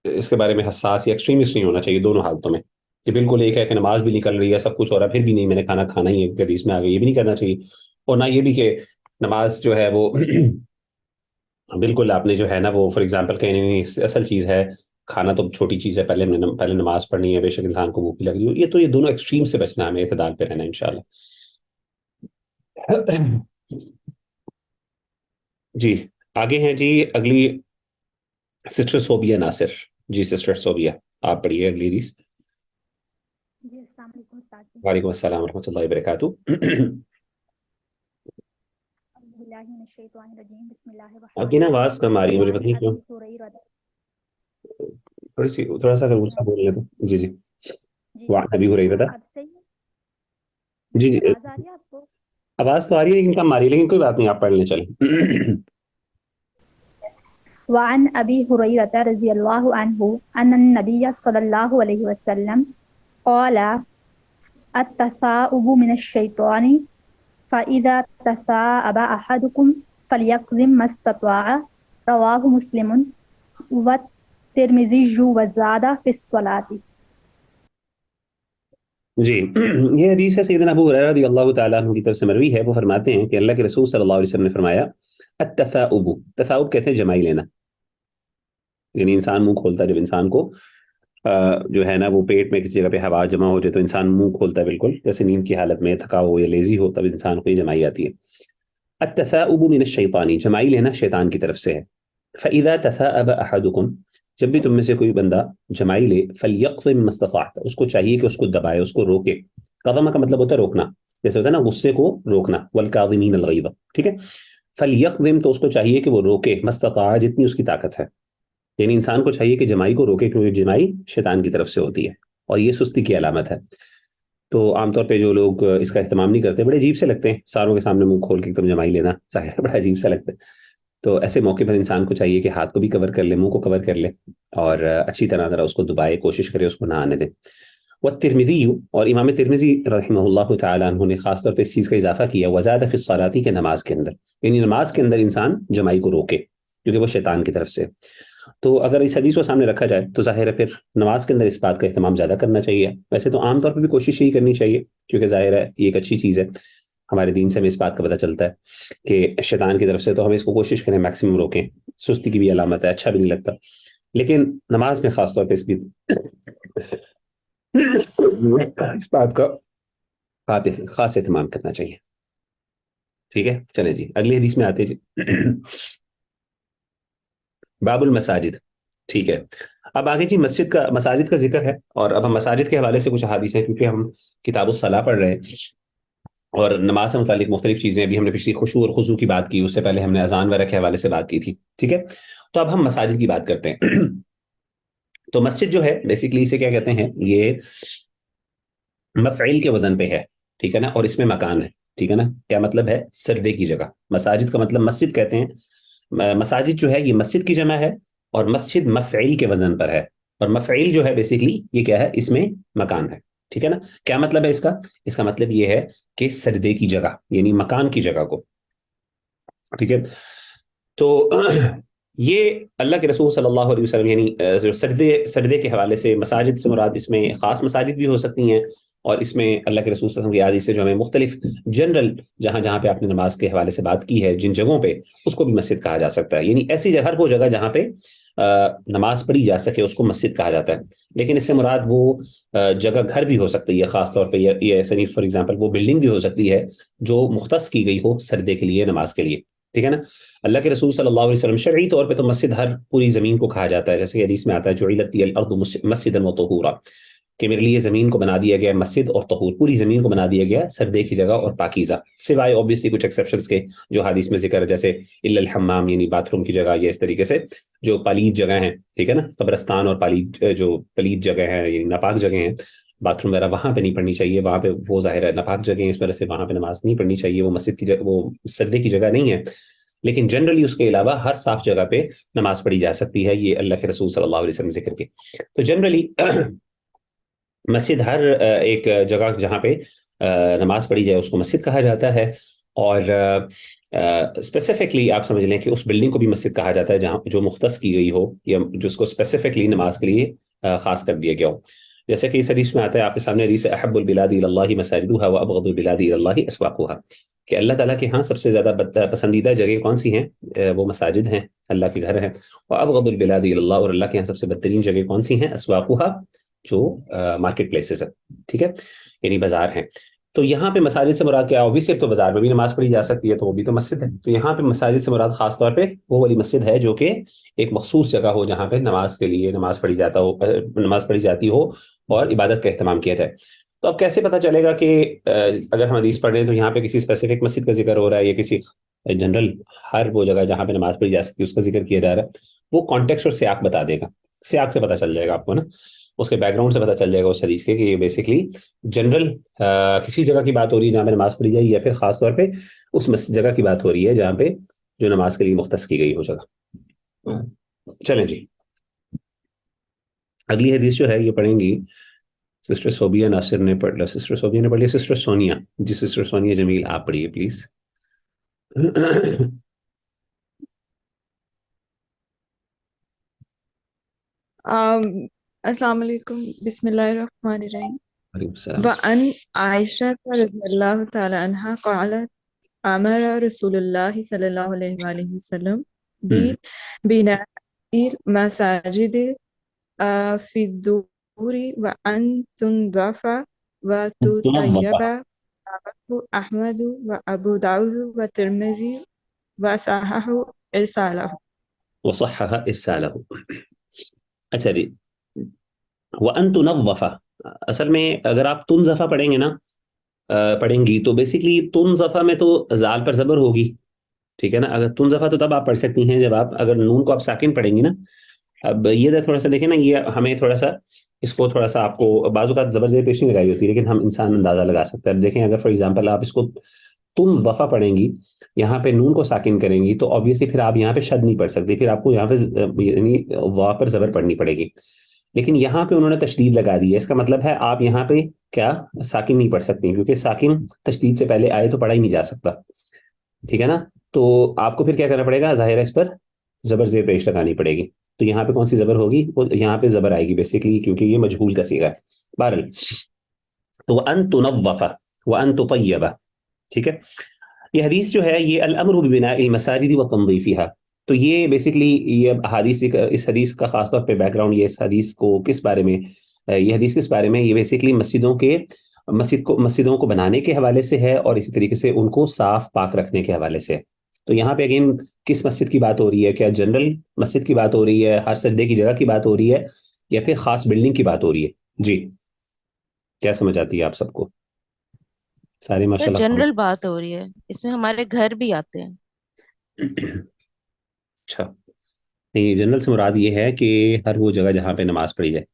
Speaker 1: اس کے بارے میں حساس یا ایکسٹریمسٹ نہیں ہونا چاہیے دونوں حالتوں میں, کہ بالکل ایک ہے کہ نماز بھی نکل رہی ہے, سب کچھ ہو رہا ہے, پھر بھی نہیں میں نے کھانا ہی ہے حدیث میں آ گئی, یہ بھی نہیں کرنا چاہیے. اور نہ یہ بھی کہ نماز جو ہے وہ بالکل آپ نے جو ہے نا وہ فار ایگزامپل کہیں نہیں اصل چیز ہے, کھانا تو چھوٹی چیز ہے, پہلے نماز پڑھنی ہے, بے شک انسان کو بھوک بھی لگ رہی ہو, یہ دونوں ایکسٹریم سے بچنا ہے, ہمیں اعتدال پہ رہنا ہے انشاءاللہ. جی آگے ہیں جی اگلی سسٹر صوبیہ ناصر. جی سسٹر صوبیہ آپ پڑھیے اگلی حدیث.
Speaker 5: جی السلام علیکم استاد جی.
Speaker 1: وعلیکم السلام ورحمۃ اللہ وبرکاتہ.
Speaker 5: اعوذ باللہ من الشیطان الرجیم. بسم اللہ الرحمن
Speaker 1: آپ کی نا آواز کم آ رہی ہے, مجھے پتہ نہیں کیوں. تھوڑا سا اگر غصہ بول رہے تو جی جی. وعن ابی ہریرہ,
Speaker 5: اب صحیح
Speaker 1: جی جی
Speaker 5: آواز آ رہی ہے آپ کو؟
Speaker 1: آواز تو آ رہی ہے لیکن کم آ رہی ہے, لیکن کوئی بات نہیں آپ پڑھ لیں چلیں.
Speaker 5: وعن ابی ہریرہ رضی اللہ عنہ ان النبی صلی اللہ علیہ وسلم قال التثاؤب من الشیطان فاذا تثاءب احدکم فلیقظم ما استطاع. رواہ مسلم والترمذی وزاد فی الصلاۃ.
Speaker 1: جی یہ حدیث ہے سیدنا ابو ہریرہ رضی اللہ تعالیٰ عنہ کی طرف سے مروی ہے. وہ فرماتے ہیں کہ اللہ کے رسول صلی اللہ علیہ وسلم نے فرمایا التثاؤب، تثاؤب کہتے ہیں جمائی لینا، یعنی انسان منہ کھولتا ہے جب انسان کو جو ہے نا وہ پیٹ میں کسی جگہ پہ ہوا جمع ہو جائے تو انسان منہ کھولتا ہے، بالکل جیسے نیند کی حالت میں تھکا ہو یا لیزی ہو تب انسان کو یہ جمائی آتی ہے. التثاؤب من الشیطانی، جمائی لینا شیطان کی طرف سے ہے. فاذا تثاءب احدکم، جب بھی تم میں سے کوئی بندہ جمائی لے، فلیقضم ما استطاع، اس کو چاہیے کہ اس کو دبائے، اس کو روکے. قضم کا مطلب ہوتا ہے روکنا، جیسے ہوتا ہے نا غصے کو روکنا، والکاظمین الغیظ، ٹھیک ہے. فلیقضم تو اس کو چاہیے کہ وہ روکے، ما استطاع جتنی اس کی طاقت ہے، یعنی انسان کو چاہیے کہ جمائی کو روکے کیونکہ جمائی شیطان کی طرف سے ہوتی ہے اور یہ سستی کی علامت ہے. تو عام طور پہ جو لوگ اس کا اہتمام نہیں کرتے، بڑے عجیب سے لگتے ہیں ساروں کے سامنے منہ کھول کے ایک دم جمائی لینا، ظاہر ہے بڑا عجیب سا لگتا ہے. تو ایسے موقع پر انسان کو چاہیے کہ ہاتھ کو بھی کور کر لے، منہ کو کور کر لے اور اچھی طرح ذرا اس کو دبائے، کوشش کرے اس کو نہ آنے دے. والترمذی، اور امام ترمذی رحمہ اللہ تعالیٰ عنہ نے خاص طور پہ اس چیز کا اضافہ کیا، وزاد فی الصلاۃ، کہ نماز کے اندر، یعنی نماز کے اندر انسان جمائی کو روکے کیونکہ وہ شیطان کی طرف سے. تو اگر اس حدیث کو سامنے رکھا جائے تو ظاہر ہے پھر نماز کے اندر اس بات کا اہتمام زیادہ کرنا چاہیے. ویسے تو عام طور پہ بھی کوشش یہی کرنی چاہیے کیونکہ ظاہر ہے یہ ایک اچھی چیز ہے، ہمارے دین سے ہمیں اس بات کا پتہ چلتا ہے کہ شیطان کی طرف سے تو ہمیں اس کو کوشش کریں میکسیمم روکیں. سستی کی بھی علامت ہے، اچھا بھی نہیں لگتا، لیکن نماز میں خاص طور پہ اس بات کا خاص اہتمام کرنا چاہیے. ٹھیک ہے، چلیں جی اگلی حدیث میں آتے جی. باب المساجد، ٹھیک ہے. اب آگے جی مساجد کا ذکر ہے، اور اب ہم مساجد کے حوالے سے کچھ احادیث ہیں کیونکہ ہم کتاب الصلاح پڑھ رہے ہیں اور نماز سے متعلق مختلف چیزیں ابھی ہم نے پچھلی خشوع اور خضوع کی بات کی، اس سے پہلے ہم نے اذان وغیرہ کے حوالے سے بات کی تھی. ٹھیک ہے، تو اب ہم مساجد کی بات کرتے ہیں. تو مسجد جو ہے بیسیکلی اسے کیا کہتے ہیں، یہ مفعیل کے وزن پہ ہے، ٹھیک ہے نا، اور اس میں مکان ہے. ٹھیک ہے نا، کیا مطلب ہے، سردے کی جگہ. مساجد کا مطلب مسجد کہتے ہیں. مساجد جو ہے یہ مسجد کی جمع ہے اور مسجد مفعیل کے وزن پر ہے، اور مفعیل جو ہے بیسیکلی یہ کیا ہے، اس میں مکان ہے. ٹھیک ہے نا، کیا مطلب ہے اس کا مطلب یہ ہے کہ سردے کی جگہ، یعنی مکان کی جگہ کو. ٹھیک ہے، تو یہ اللہ کے رسول صلی اللہ علیہ وسلم یعنی سردے کے حوالے سے مساجد سے مراد اس میں خاص مساجد بھی ہو سکتی ہیں، اور اس میں اللہ کے رسول صلی اللہ علیہ وسلم کی حدیث سے جو ہمیں مختلف جنرل جہاں پہ آپ نے نماز کے حوالے سے بات کی ہے جن جگہوں پہ، اس کو بھی مسجد کہا جا سکتا ہے. یعنی ایسی جگہ، ہر وہ جگہ جہاں پہ نماز پڑھی جا سکے اس کو مسجد کہا جاتا ہے. لیکن اس سے مراد وہ جگہ گھر بھی ہو سکتی ہے، خاص طور پہ یہ فار ایگزامپل وہ بلڈنگ بھی ہو سکتی ہے جو مختص کی گئی ہو سردے کے لیے، نماز کے لیے. ٹھیک ہے نا، اللہ کے رسول صلی اللہ علیہ وسلم شرعی طور پہ تو مسجد ہر پوری زمین کو کہا جاتا ہے، جیسے کہ حدیث میں آتا ہے جعلت لی الارض مسجدا وطہورا، کہ میرے لیے زمین کو بنا دیا گیا مسجد اور طہور، پوری زمین کو بنا دیا گیا سردے کی جگہ اور پاکیزہ، سوائے اوبویسلی کچھ ایکسیپشنز کے جو حدیث میں ذکر ہے، جیسے الا الحمام، یعنی باتھ روم کی جگہ، یا اس طریقے سے جو پلید جگہ ہیں. ٹھیک ہے نا، قبرستان اور پلید جگہ ہیں، یعنی ناپاک جگہ ہیں، باتھ روم وغیرہ وہاں پہ نہیں پڑھنی چاہیے، وہاں پہ وہ ظاہر ہے ناپاک جگہ ہیں، اس وجہ سے وہاں پہ نماز نہیں پڑھنی چاہیے، وہ مسجد کی جگہ، وہ سردے کی جگہ نہیں ہے. لیکن جنرلی اس کے علاوہ ہر صاف جگہ پہ نماز پڑھی جا سکتی ہے، یہ اللہ کے رسول صلی اللہ علیہ وسلم ذکر کے. تو جنرلی مسجد ہر ایک جگہ جہاں پہ نماز پڑھی جائے اس کو مسجد کہا جاتا ہے. اور اسپیسیفکلی آپ سمجھ لیں کہ اس بلڈنگ کو بھی مسجد کہا جاتا ہے جہاں جو مختص کی گئی ہو یا جس کو اسپیسیفکلی نماز کے لیے خاص کر دیا گیا ہو. جیسے کہ اس حدیث میں آتا ہے آپ کے سامنے حدیث احب البلاد الی اللہ مساجدها وابغض البلاد الی اللہ اسواقها، کہ اللہ تعالیٰ کے ہاں سب سے زیادہ پسندیدہ جگہ کون سی ہیں، وہ مساجد ہیں، اللہ کے گھر ہیں. وابغض البلاد الی اللہ، اور اللہ کے ہاں سب سے بدترین جگہ کون سی ہیں، اسواقها، جو مارکیٹ پلیسز ہیں. ٹھیک ہے، یعنی بازار ہیں. تو یہاں پہ مساجد سے مراد کیا، اوبیسلی اب تو بازار میں بھی نماز پڑھی جا سکتی ہے تو وہ بھی تو مسجد ہے. تو یہاں پہ مساجد سے مراد خاص طور پہ وہ والی مسجد ہے جو کہ ایک مخصوص جگہ ہو جہاں پہ نماز کے لیے نماز پڑھی جاتی ہو اور عبادت کا اہتمام کیا جائے. تو اب کیسے پتہ چلے گا کہ اگر ہم حدیث پڑھ رہے ہیں تو یہاں پہ کسی اسپیسیفک مسجد کا ذکر ہو رہا ہے یا کسی جنرل ہر وہ جگہ جہاں پہ نماز پڑھی جا سکتی ہے اس کا ذکر کیا جا رہا ہے؟ وہ کانٹیکسٹ اور سیاق بتا دے گا، سیاق سے پتہ چل جائے گا آپ کو نا، اس کے بیک گراؤنڈ سے پتہ چل جائے گا اس حدیث کے کہ یہ بیسیکلی جنرل کسی جگہ کی بات ہو رہی ہے جہاں پہ نماز پڑھی جائے، یا پھر خاص طور پہ اس جگہ کی بات ہو رہی ہے جہاں پہ جو نماز کے لیے مختص کی گئی ہو جگہ. چلیں جی اگلی حدیث جو ہے یہ پڑھیں گی سسٹر صوبیہ ناصر نے پڑھ لیا، سسٹر صوبیہ نے پڑھ لیا، سسٹر سونیا، جی سسٹر سونیا جمیل آپ پڑھیے پلیز.
Speaker 6: السلام علیکم، بسم اللہ الرحمن الرحیم. وعن عائشة رضي الله تعالى عنها قالت أمر رسول الله صلى الله عليه وآله وسلم ببناء المساجد في الدور وأن تنظف وتطيب. رواه أحمد وأبو داود والترمذي وصححه
Speaker 1: إرساله. اچھا جی، وَأَن تُنَظَّفَ، اصل میں اگر آپ تنظفہ پڑھیں گے نا پڑھیں گی تو بیسیکلی تنظفہ میں تو زال پر زبر ہوگی، ٹھیک ہے نا. اگر تنظفہ تو تب آپ پڑھ سکتی ہیں جب آپ اگر نون کو آپ ساکن پڑھیں گی نا. اب یہ تھوڑا سا دیکھیں نا، یہ ہمیں تھوڑا سا اس کو تھوڑا سا آپ کو بعض اوقات زبر زیر پیش نہیں لگائی ہوتی، لیکن ہم انسان اندازہ لگا سکتا ہے. اب دیکھیں اگر فار ایگزامپل آپ اس کو تم وفا پڑھیں گی، یہاں پہ نون کو ساکن کریں گی تو آبویسلی پھر آپ یہاں پہ شد نہیں پڑھ سکتے، پھر آپ کو یہاں پہ یعنی وا پر زبر پڑھنی پڑے گی. لیکن یہاں پہ انہوں نے تشدید لگا دی ہے، اس کا مطلب ہے آپ یہاں پہ کیا ساکن نہیں پڑھ سکتی، کیونکہ ساکن تشدید سے پہلے آئے تو پڑھا ہی نہیں جا سکتا، ٹھیک ہے نا. تو آپ کو پھر کیا کرنا پڑے گا، ظاہر ہے اس پر زبر زیر پیش لگانی پڑے گی. تو یہاں پہ کون سی زبر ہوگی، وہ یہاں پہ زبر آئے گی بیسیکلی، کیونکہ یہ مجہول کا صیغہ ہے. بہرحال تو وَأَن تُنَظَّفَ وَأَن تُطَيَّبَ، ٹھیک ہے. یہ حدیث جو ہے یہ الامر ببناء المساجد وتنظیفها، تو یہ بیسیکلی یہ حدیث، اس حدیث کا خاص طور پہ بیک گراؤنڈ، یہ اس حدیث کو کس بارے میں، یہ حدیث کس بارے میں، یہ بیسیکلی مسجدوں کو بنانے کے حوالے سے ہے، اور اسی طریقے سے ان کو صاف پاک رکھنے کے حوالے سے. تو یہاں پہ اگین کس مسجد کی بات ہو رہی ہے، کیا جنرل مسجد کی بات ہو رہی ہے، ہر سجدے کی جگہ کی بات ہو رہی ہے، یا پھر خاص بلڈنگ کی بات ہو رہی ہے؟ جی کیا سمجھ آتی ہے آپ سب کو؟ سارے ماشاء اللہ
Speaker 4: جنرل بات ہو رہی ہے، اس میں ہمارے گھر بھی آتے ہیں.
Speaker 1: اچھا نہیں، جنرل سے مراد یہ ہے کہ ہر وہ جگہ جہاں پہ نماز پڑھی جائے.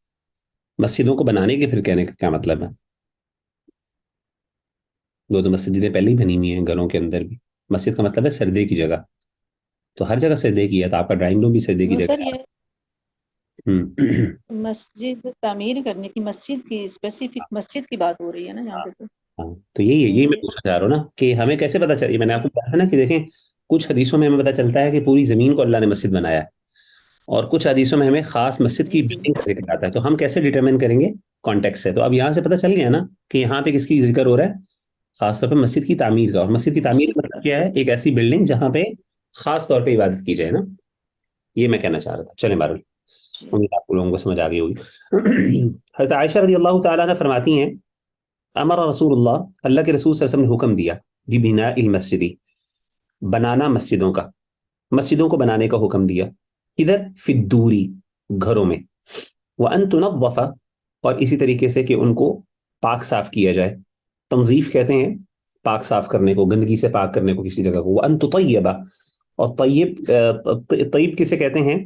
Speaker 1: مسجدوں کو بنانے کے پھر کہنے کا کیا مطلب ہے؟ وہ تو مسجدیں پہلے ہی بنی ہوئی ہیں گھروں کے اندر بھی. مسجد کا مطلب ہے سردے کی جگہ، تو ہر جگہ سردے کی ہے، تو آپ کا ڈرائنگ روم بھی سردے کی جگہ
Speaker 2: سر
Speaker 1: ہے.
Speaker 2: یہ مسجد تعمیر کرنے کی، مسجد کی اسپیسیفک مسجد کی بات ہو رہی ہے نا یہاں پہ.
Speaker 1: ہاں تو یہی میں پوچھنا چاہ رہا ہوں نا کہ ہمیں کیسے پتا چلے. میں نے آپ کو کہا نا کہ دیکھیں کچھ حدیثوں میں ہمیں پتا چلتا ہے کہ پوری زمین کو اللہ نے مسجد بنایا ہے، اور کچھ حدیثوں میں ہمیں خاص مسجد کی بلڈنگ کا ذکر آتا ہے. تو ہم کیسے ڈیٹرمن کریں گے کانٹیکسٹ سے؟ تو اب یہاں سے پتا چل گیا نا کہ یہاں پہ کس کی ذکر ہو رہا ہے، خاص طور پہ مسجد کی تعمیر کا. اور مسجد کی تعمیر کا مطلب کیا ہے، ایک ایسی بلڈنگ جہاں پہ خاص طور پہ عبادت کی جائے نا. یہ میں کہنا چاہ رہا تھا. چلیں بہرحال امید آپ لوگوں کو سمجھ آ گئی ہوگی. حضرت عائشہ رضی اللہ تعالیٰ عنہ فرماتی ہیں، امر رسول اللہ، اللہ کے رسول صلی اللہ علیہ وسلم نے حکم دیا، ببناء المسجد، بنانا مسجدوں کا، مسجدوں کو بنانے کا حکم دیا. ادھر فی الدوری، گھروں میں، وان تنظف، اور اسی طریقے سے کہ ان کو پاک صاف کیا جائے. تنظیف کہتے ہیں پاک صاف کرنے کو، گندگی سے پاک کرنے کو کسی جگہ کو. وان تطیب، اور طیب کسے کہتے ہیں،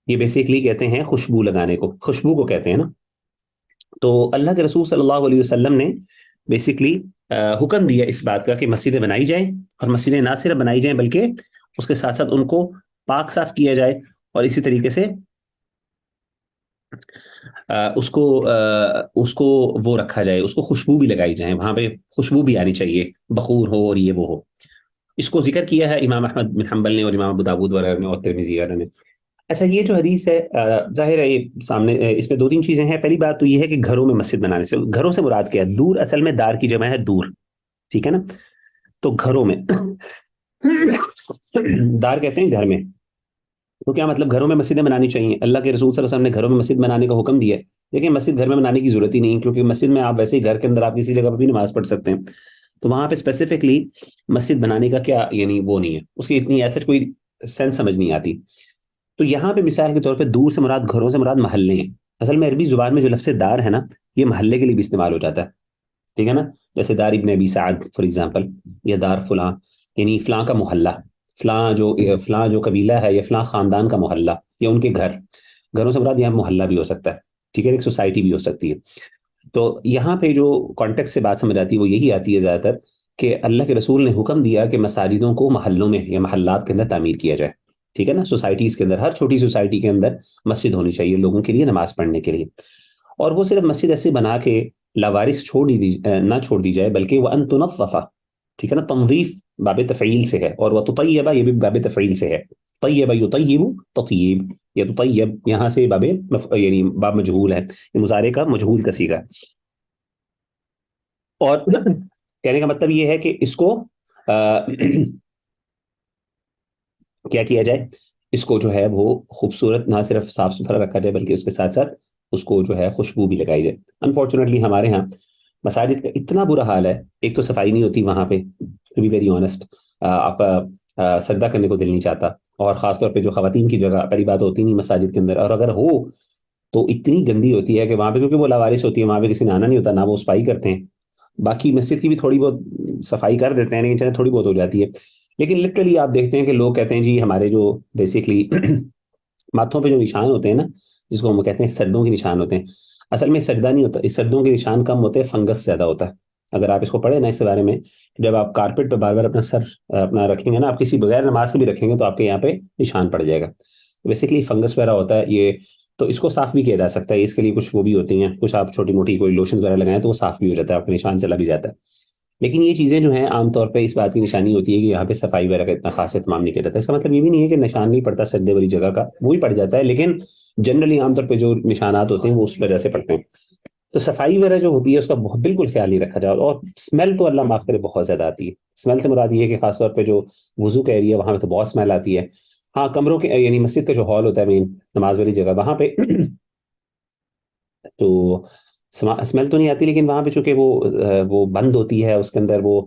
Speaker 1: یہ بیسیکلی کہتے ہیں خوشبو لگانے کو، خوشبو کو کہتے ہیں نا. تو اللہ کے رسول صلی اللہ علیہ وسلم نے بیسیکلی حکم دیا اس بات کا کہ مسجدیں بنائی جائیں، اور مسجدیں نہ صرف بنائی جائیں بلکہ اس کے ساتھ ساتھ ان کو پاک صاف کیا جائے، اور اسی طریقے سے اس کو وہ رکھا جائے، اس کو خوشبو بھی لگائی جائے، وہاں پہ خوشبو بھی آنی چاہیے، بخور ہو اور یہ وہ ہو. اس کو ذکر کیا ہے امام احمد بن حنبل نے، اور امام ابو داؤد وغیرہ نے، اور ترمذی وغیرہ نے. اچھا یہ جو حدیث ہے ظاہر ہے یہ سامنے، اس میں دو تین چیزیں ہیں. پہلی بات تو یہ ہے کہ گھروں میں مسجد بنانے سے، گھروں سے مراد کیا ہے، دور اصل میں دار کی جمع ہے دور، ٹھیک ہے نا. تو گھروں میں دار کہتے ہیں گھر میں، تو کیا مطلب گھروں میں مسجدیں بنانی چاہیے. اللہ کے رسول صلی اللہ علیہ وسلم نے گھروں میں مسجد بنانے کا حکم دیا ہے. لیکن مسجد گھر میں بنانے کی ضرورت ہی نہیں، کیونکہ مسجد میں آپ ویسے ہی گھر کے اندر آپ کسی جگہ پہ بھی نماز پڑھ سکتے ہیں. تو وہاں پہ اسپیسیفکلی مسجد بنانے کا کیا یعنی وہ نہیں ہے، اس کی اتنی ایسے کوئی سینس سمجھ نہیں آتی. تو یہاں پہ مثال کے طور پہ دور سے مراد، گھروں سے مراد محلے ہیں. اصل میں عربی زبان میں جو لفظ دار ہے نا، یہ محلے کے لیے بھی استعمال ہو جاتا ہے، ٹھیک ہے نا. جیسے دار ابن ابی سعد فار ایگزامپل، یا دار فلاں، یعنی فلاں کا محلہ، فلاں جو قبیلہ ہے یا فلاں خاندان کا محلہ، یا ان کے گھر. گھروں سے مراد یہاں محلہ بھی ہو سکتا ہے، ٹھیک ہے، ایک سوسائٹی بھی ہو سکتی ہے. تو یہاں پہ جو کانٹیکس سے بات سمجھ آتی ہے وہ یہی آتی ہے زیادہ تر، کہ اللہ کے رسول نے حکم دیا کہ مساجدوں کو محلوں میں یا محلات کے اندر تعمیر کیا جائے، ٹھیک ہے نا. سوسائٹیز کے اندر، ہر چھوٹی سوسائٹی کے اندر مسجد ہونی چاہیے لوگوں کے لیے نماز پڑھنے کے لیے. اور وہ صرف مسجد ایسے بنا کے لاوارث نہ چھوڑ دی جائے، بلکہ وان تنظف، ٹھیک ہے نا. تنظیف باب تفعیل سے ہے، اور وتطیب یہ بھی باب تفعیل سے ہے. طیب یطیب تطیب، یا تطیب یہاں سے باب یعنی باب مجہول ہے، یہ مضارع کا مجہول کا صیغہ ہے. اور کہنے کا مطلب یہ ہے کہ اس کو کیا کیا جائے، اس کو جو ہے وہ خوبصورت نہ صرف صاف ستھرا رکھا جائے بلکہ اس کے ساتھ ساتھ اس کو جو ہے خوشبو بھی لگائی جائے. انفارچونیٹلی ہمارے ہاں مساجد کا اتنا برا حال ہے، ایک تو صفائی نہیں ہوتی وہاں پہ، ٹو بی ویری آنےسٹ، آپ کا سجدہ کرنے کو دل نہیں چاہتا، اور خاص طور پہ جو خواتین کی جگہ پہلی بات ہوتی نہیں مساجد کے اندر، اور اگر ہو تو اتنی گندی ہوتی ہے کہ وہاں پہ کیونکہ وہ لاوارث ہوتی ہے، وہاں پہ کسی نے آنا نہیں ہوتا، نہ وہ صفائی کرتے ہیں. باقی مسجد کی بھی تھوڑی بہت صفائی کر دیتے ہیں لیکن چاہے تھوڑی بہت ہو جاتی ہے. لیکن لٹرلی آپ دیکھتے ہیں کہ لوگ کہتے ہیں جی ہمارے جو بیسکلی ماتھوں پہ جو نشان ہوتے ہیں نا، جس کو ہم کہتے ہیں سجدوں کے نشان ہوتے ہیں، اصل میں سجدہ نہیں ہوتا، اس سجدوں کے نشان کم ہوتے ہیں، فنگس زیادہ ہوتا ہے. اگر آپ اس کو پڑھیں نا اس کے بارے میں، جب آپ کارپیٹ پہ بار بار اپنا سر اپنا رکھیں گے نا، آپ کسی بغیر نماز کے بھی رکھیں گے تو آپ کے یہاں پہ نشان پڑ جائے گا. بیسکلی فنگس وغیرہ ہوتا ہے یہ، تو اس کو صاف بھی کیا جا سکتا ہے. اس کے لیے کچھ وہ بھی ہوتی ہیں، کچھ آپ چھوٹی موٹی کوئی لوشن وغیرہ لگائیں تو وہ صاف بھی ہو جاتا ہے، آپ کا نشان چلا بھی جاتا ہے. لیکن یہ چیزیں جو ہیں عام طور پہ اس بات کی نشانی ہوتی ہے کہ یہاں پہ صفائی وغیرہ کا اتنا خاص اہتمام نہیں کیا جاتا. اس کا مطلب یہ بھی نہیں ہے کہ نشان نہیں پڑتا سجدے والی جگہ کا، وہ بھی پڑ جاتا ہے، لیکن جنرلی عام طور پہ جو نشانات ہوتے ہیں وہ اس وجہ سے پڑتے ہیں. تو صفائی وغیرہ جو ہوتی ہے اس کا بالکل خیال نہیں رکھا جائے. اور اسمیل تو اللہ معاف کرے بہت زیادہ آتی ہے. اسمیل سے مراد یہ ہے کہ خاص طور پہ جو وضو کا ایریا وہاں پہ تو بہت اسمیل آتی ہے. ہاں کمروں کے یعنی مسجد کا جو ہال ہوتا ہے مین نماز والی جگہ وہاں پہ تو اسمیل تو نہیں آتی، لیکن وہاں پہ چونکہ وہ بند ہوتی ہے، اس کے اندر وہ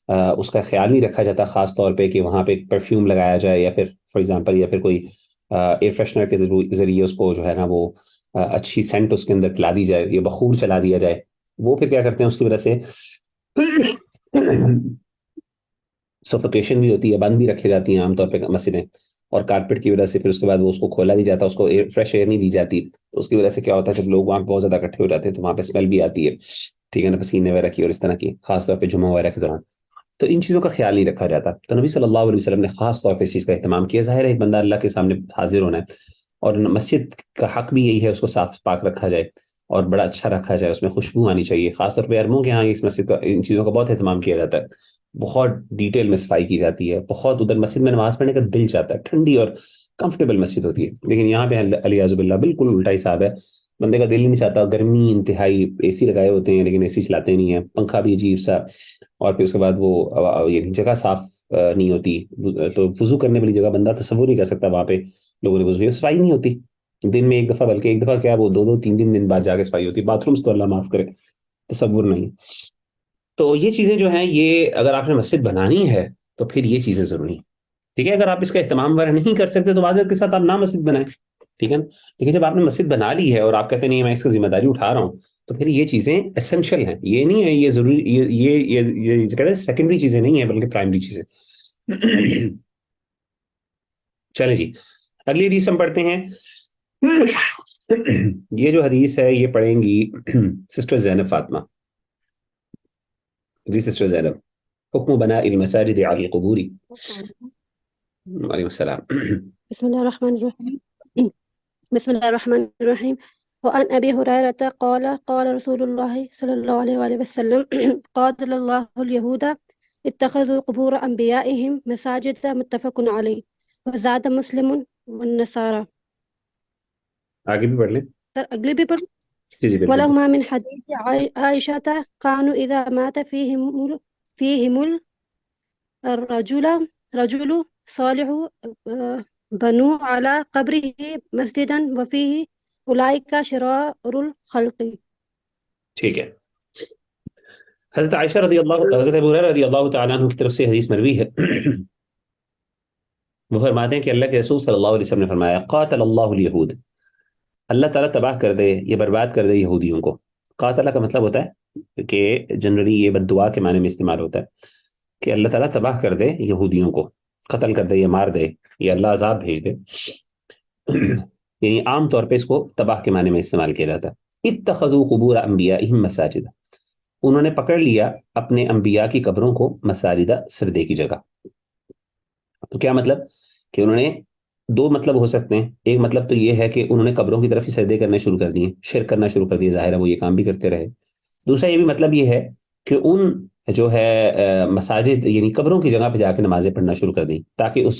Speaker 1: اس کا خیال نہیں رکھا جاتا، خاص طور پہ کہ وہاں پہ ایک پرفیوم لگایا جائے یا پھر فار ایگزامپل یا پھر کوئی ایئر فریشنر کے ذریعے اس کو جو ہے نا وہ اچھی سینٹ اس کے اندر پلا دی جائے یا بخور چلا دیا جائے. وہ پھر کیا کرتے ہیں اس کی وجہ سے سفوکیشن بھی ہوتی ہے، بند بھی رکھی جاتی ہیں عام طور پہ مسجدیں، اور کارپیٹ کی وجہ سے پھر اس کے بعد وہ اس کو کھولا نہیں جاتا، اس کو فریش ایئر نہیں دی جاتی. اس کی وجہ سے کیا ہوتا ہے جب لوگ وہاں بہت زیادہ اکٹھے ہو جاتے ہیں تو وہاں پہ اسمیل بھی آتی ہے، ٹھیک ہے نا، پسینے وغیرہ کی اور اس طرح کی، خاص طور پہ جمعہ وغیرہ کے دوران. تو ان چیزوں کا خیال نہیں رکھا جاتا. تو نبی صلی اللہ علیہ وسلم نے خاص طور پہ اس چیز کا اہتمام کیا. ظاہر ہے ایک بندہ اللہ کے سامنے حاضر ہونا ہے، اور مسجد کا حق بھی یہی ہے اس کو صاف پاک رکھا جائے اور بڑا اچھا رکھا جائے، اس میں خوشبو آنی چاہیے. خاص طور پہ عربوں کے ہاں اس مسجد کا ان چیزوں کا بہت اہتمام کیا جاتا ہے، بہت ڈیٹیل میں صفائی کی جاتی ہے، بہت ادھر مسجد میں نماز پڑھنے کا دل چاہتا ہے، ٹھنڈی اور کمفرٹیبل مسجد ہوتی ہے. لیکن یہاں پہ علیاذ باللہ بالکل الٹا حساب ہے، بندے کا دل نہیں چاہتا، گرمی انتہائی، اے سی لگائے ہوتے ہیں لیکن اے سی چلاتے نہیں ہیں، پنکھا بھی عجیب سا، اور پھر اس کے بعد وہ یعنی جگہ صاف نہیں ہوتی. تو وضو کرنے والی جگہ بندہ تصور نہیں کر سکتا وہاں پہ لوگوں نے وضو کیا، صفائی نہیں ہوتی دن میں ایک دفعہ، بلکہ ایک دفعہ کیا وہ 2-2 3 دن بعد جا کے صفائی ہوتی ہے. باتھ رومس تو اللہ معاف کرے تصور نہیں. تو یہ چیزیں جو ہیں یہ اگر آپ نے مسجد بنانی ہے تو پھر یہ چیزیں ضروری ہیں، ٹھیک ہے. اگر آپ اس کا اہتمام وغیرہ نہیں کر سکتے تو واضح کے ساتھ آپ نہ مسجد بنائیں، ٹھیک ہے نا. لیکن جب آپ نے مسجد بنا لی ہے اور آپ کہتے ہیں نہیں میں اس کی ذمہ داری اٹھا رہا ہوں، تو پھر یہ چیزیں ایسنشل ہیں. یہ نہیں ہے یہ ضروری، یہ کہتے ہیں سیکنڈری چیزیں نہیں ہیں بلکہ پرائمری چیزیں. چلیں جی اگلی حدیث ہم پڑھتے ہیں. یہ جو حدیث ہے یہ پڑھیں گی سسٹر زینب فاطمہ. جی سسٹر زینب، حکم بناء المساجد علی القبور. وعلیکم السلام.
Speaker 7: بسم الله الرحمن الرحيم. بسم الله الرحمن الرحيم. وعن أبي هريرة قال قال رسول الله صلى الله عليه وآله وسلم قاتل الله اليهود اتخذوا قبور أنبيائهم مساجد متفق عليه. وزاد مسلم والنصارى.
Speaker 1: آگے بھی پڑھ لیں.
Speaker 7: سر اگلی بھی پڑھ.
Speaker 1: جی جی بالکل.
Speaker 7: ولهما من حديث عائشة كانوا إذا مات فيهم رجل صالح بنوا على قبره مسجدا وفيه أولئك شرار الخلق.
Speaker 1: ٹھیک ہے. حضرت عائشہ رضی اللہ، حضرت ابو ہریرہ رضی اللہ تعالیٰ عنہ کی طرف سے حدیث مروی ہے. وہ فرماتے ہیں کہ اللہ کے رسول صلی اللہ علیہ وسلم نے فرمایا قاتل اللہ الیہود، اللہ تعالیٰ تباہ کر دے یا برباد کر دے یہودیوں کو. قاتل کا مطلب ہوتا ہے کہ جنرلی یہ بد دعا کے معنی میں استعمال ہوتا ہے کہ اللہ تعالیٰ تباہ کر دے یہودیوں کو، قتل کر دے یا مار دے یا اللہ عذاب بھیج دے. یعنی عام طور پہ اس کو تباہ کے معنی میں استعمال کیا جاتا ہے. اتخذوا قبور انبیائہم مساجد، انہوں نے پکڑ لیا اپنے انبیاء کی قبروں کو مساجد، سردے کی جگہ. تو کیا مطلب کہ انہوں نے دو مطلب ہو سکتے ہیں. ایک مطلب تو یہ ہے کہ انہوں نے قبروں کی طرف ہی سجدے کرنے شروع کر دیے، شرک کرنا شروع کر دیے، ظاہر ہے وہ یہ کام بھی کرتے رہے. دوسرا یہ بھی مطلب یہ ہے کہ ان جو ہے مساجد یعنی قبروں کی جگہ پہ جا کے نمازیں پڑھنا شروع کر دیں، تاکہ اس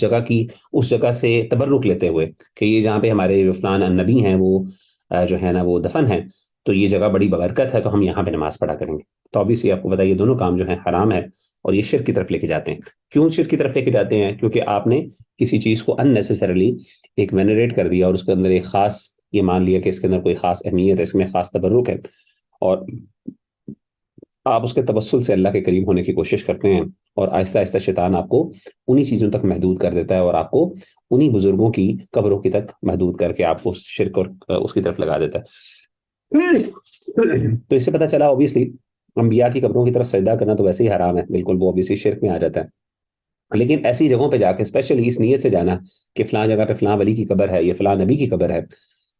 Speaker 1: جگہ سے تبرک لیتے ہوئے کہ یہ جہاں پہ ہمارے فلان النبی ہیں وہ جو ہے نا وہ دفن ہیں، تو یہ جگہ بڑی ببرکت ہے، تو ہم یہاں پہ نماز پڑھا کریں گے. تو obviously آپ کو بتائیے دونوں کام جو ہیں حرام ہے اور یہ شرک کی طرف لے کے جاتے ہیں. کیوں شرک کی طرف لے کے جاتے ہیں؟ کیونکہ آپ نے کسی چیز کو unnecessarily ایک وینریٹ کر دیا اور اس کے اندر ایک خاص یہ مان لیا کہ اس کے اندر کوئی خاص اہمیت ہے، اس میں خاص تبرک ہے، اور آپ اس کے توسل سے اللہ کے قریب ہونے کی کوشش کرتے ہیں، اور آہستہ آہستہ شیطان آپ کو انہی چیزوں تک محدود کر دیتا ہے اور آپ کو انہی بزرگوں کی قبروں کی تک محدود کر کے آپ کو اس شرک اور اس کی طرف لگا دیتا ہے. تو اس سے پتہ چلا obviously انبیاء کی قبروں کی طرف سجدہ کرنا تو ویسے ہی حرام ہے، بالکل وہ obviously شرک میں آ جاتا ہے. لیکن ایسی جگہوں پہ جا کے اسپیشلی اس نیت سے جانا کہ فلاں جگہ پہ فلاں ولی کی قبر ہے یا فلاں نبی کی قبر ہے،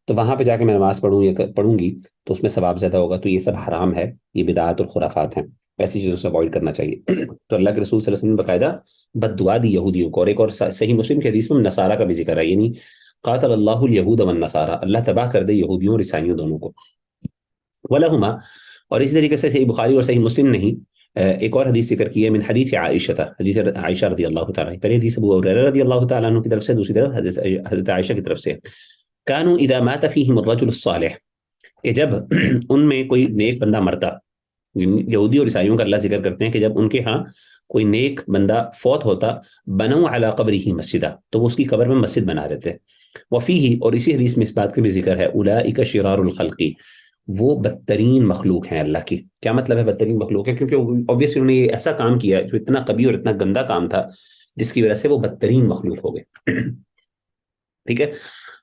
Speaker 1: تو وہاں پہ جا کے میں نماز پڑھوں یا پڑھوں گی تو اس میں ثواب زیادہ ہوگا. تو یہ سب حرام ہے، یہ بدعات اور خرافات ہیں، ایسی چیزوں سے اوائڈ کرنا چاہیے. تو اللہ کے رسول صلی اللہ علیہ وسلم نے باقاعدہ بد دعا دی یہودیوں کو. اور ایک اور صحیح مسلم کی حدیث میں نصارہ کا بھی ذکر ہے، یعنی قاتل اللہ الیہود والنصارى، اللہ تباہ کر دے یہودیوں اور عیسائیوں دونوں کو. ولہما، اور اسی طریقے سے صحیح بخاری اور صحیح مسلم نہیں ایک اور حدیث ذکر کی ہے، من حدیث عائشہ، حدیث عائشہ رضی اللہ تعالیٰ، پہلے حدیث ابو ہریرہ رضی اللہ تعالیٰ عنہ کی طرف سے، دوسری طرف حضرت عائشہ کی طرف سے. کانوا اذا مات فیہم الرجل الصالح، کہ جب ان میں کوئی نیک بندہ مرتا، یہودی اور عیسائیوں کا اللہ ذکر کرتے ہیں کہ جب ان کے ہاں کوئی نیک بندہ فوت ہوتا، بنوا علی قبرہ مسجدا، تو وہ اس کی قبر میں مسجد بنا دیتے. وفیہ، اور اسی حدیث میں اس بات کا بھی ذکر ہے، اولئک شرار الخلق، وہ بدترین مخلوق ہیں اللہ کی. کیا مطلب ہے بدترین مخلوق ہے؟ کیونکہ obviously انہوں نے یہ ایسا کام کیا جو اتنا قبیح اور اتنا گندا کام تھا جس کی وجہ سے وہ بدترین مخلوق ہو گئے. ٹھیک ہے،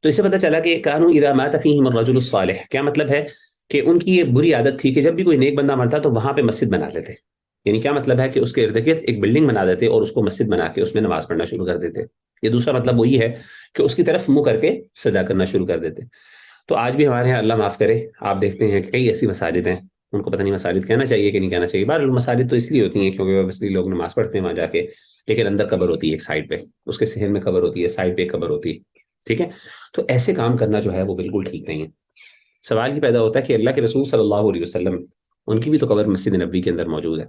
Speaker 1: تو اس سے پتہ چلا کہ کانوا اذا مات فیہم الرجل الصالح، کیا مطلب ہے کہ ان کی یہ بری عادت تھی کہ جب بھی کوئی نیک بندہ مرتا تو وہاں پہ مسجد بنا لیتے. یعنی کیا مطلب ہے کہ اس کے ارد گرد ایک بلڈنگ بنا دیتے اور اس کو مسجد بنا کے اس میں نماز پڑھنا شروع کر دیتے. یہ دوسرا مطلب وہی ہے کہ اس کی طرف منہ کر کے سجدہ کرنا شروع کر دیتے. تو آج بھی ہمارے یہاں اللہ معاف کرے آپ دیکھتے ہیں کہ کئی ایسی مساجد ہیں، ان کو پتہ نہیں مساجد کہنا چاہیے کہ نہیں کہنا چاہیے. بہرحال مساجد تو اس لیے ہوتی ہیں کیونکہ obviously لوگ نماز پڑھتے ہیں وہاں جا کے، لیکن اندر قبر ہوتی ہے ایک سائڈ پہ، اس کے صحن میں قبر ہوتی ہے، سائڈ پہ ایک قبر ہوتی ہے. ٹھیک ہے، تو ایسے کام کرنا جو ہے وہ بالکل ٹھیک نہیں ہے. سوال یہ پیدا ہوتا ہے کہ اللہ کے رسول صلی اللہ علیہ وسلم، ان کی بھی تو قبر مسجد نبوی کے اندر موجود ہے،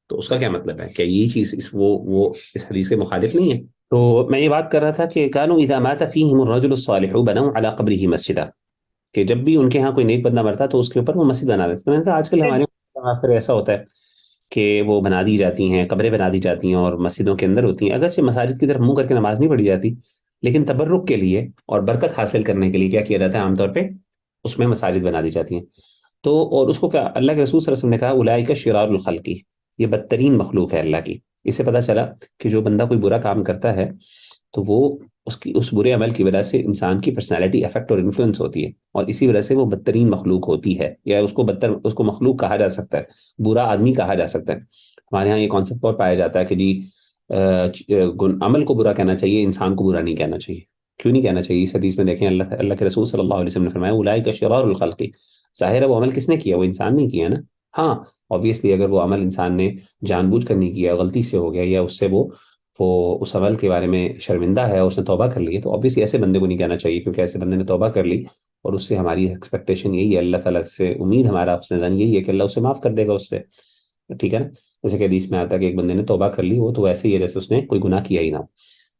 Speaker 1: تو اس کا کیا مطلب ہے؟ کیا یہ چیز وہ اس حدیث کے مخالف نہیں ہے؟ تو میں یہ بات کر رہا تھا کہ کانوا اذا مات فیہم الرجل الصالح بنوا علی قبرہ مسجدا، کہ جب بھی ان کے ہاں کوئی نیک بندہ مرتا تو اس کے اوپر وہ مسجد بنا دیتے. میں نے کہا آج کل ہمارے یہاں پر ایسا ہوتا ہے کہ وہ بنا دی جاتی ہیں، قبریں بنا دی جاتی ہیں اور مسجدوں کے اندر ہوتی ہیں. اگرچہ مساجد کی طرف منہ کر کے نماز نہیں پڑھی جاتی، لیکن تبرک کے لیے اور برکت حاصل کرنے کے لیے کیا کیا جاتا ہے؟ عام طور پہ اس میں مساجد بنا دی جاتی ہیں. تو اور اس کو کیا اللہ کے رسول صلی اللہ علیہ وسلم نے کہا اولئک شرار الخلق، یہ بدترین مخلوق ہے اللہ کی. اس سے پتہ چلا کہ جو بندہ کوئی برا کام کرتا ہے تو وہ اس برے عمل کی وجہ سے انسان کی پرسنالٹی افیکٹ اور انفلوئنس ہوتی ہے، اور اسی وجہ سے وہ بدترین مخلوق ہوتی ہے، یا اس کو مخلوق کہا جا سکتا ہے، برا آدمی کہا جا سکتا ہے. ہمارے ہاں یہ کانسیپٹ اور پایا جاتا ہے کہ جی عمل کو برا کہنا چاہیے، انسان کو برا نہیں کہنا چاہیے. کیوں نہیں کہنا چاہیے؟ اس حدیث میں دیکھیں اللہ کے رسول صلی اللہ علیہ وسلم نے فرمایا اولئک شرار الخلق. ظاہر ہے وہ عمل کس نے کیا؟ وہ انسان نے کیا نا. ہاں obviously اگر وہ عمل انسان نے جان بوجھ کر نہیں کیا، غلطی سے ہو گیا، یا اس سے وہ اس عمل کے بارے میں شرمندہ ہے اور اس نے توبہ کر لی ہے، تو obviously ایسے بندے کو نہیں کہنا چاہیے، کیونکہ ایسے بندے نے توبہ کر لی اور اس سے ہماری ایکسپیکٹیشن یہی ہے، اللہ تعالیٰ سے امید ہمارا اس نے یہی ہے کہ اللہ اسے معاف کر دے گا اس سے. ٹھیک ہے نا، جیسے کہ حدیث میں آتا ہے کہ ایک بندے نے توبہ کر لی، وہ تو ایسے ہی ہے جیسے اس نے کوئی گناہ کیا ہی نہ.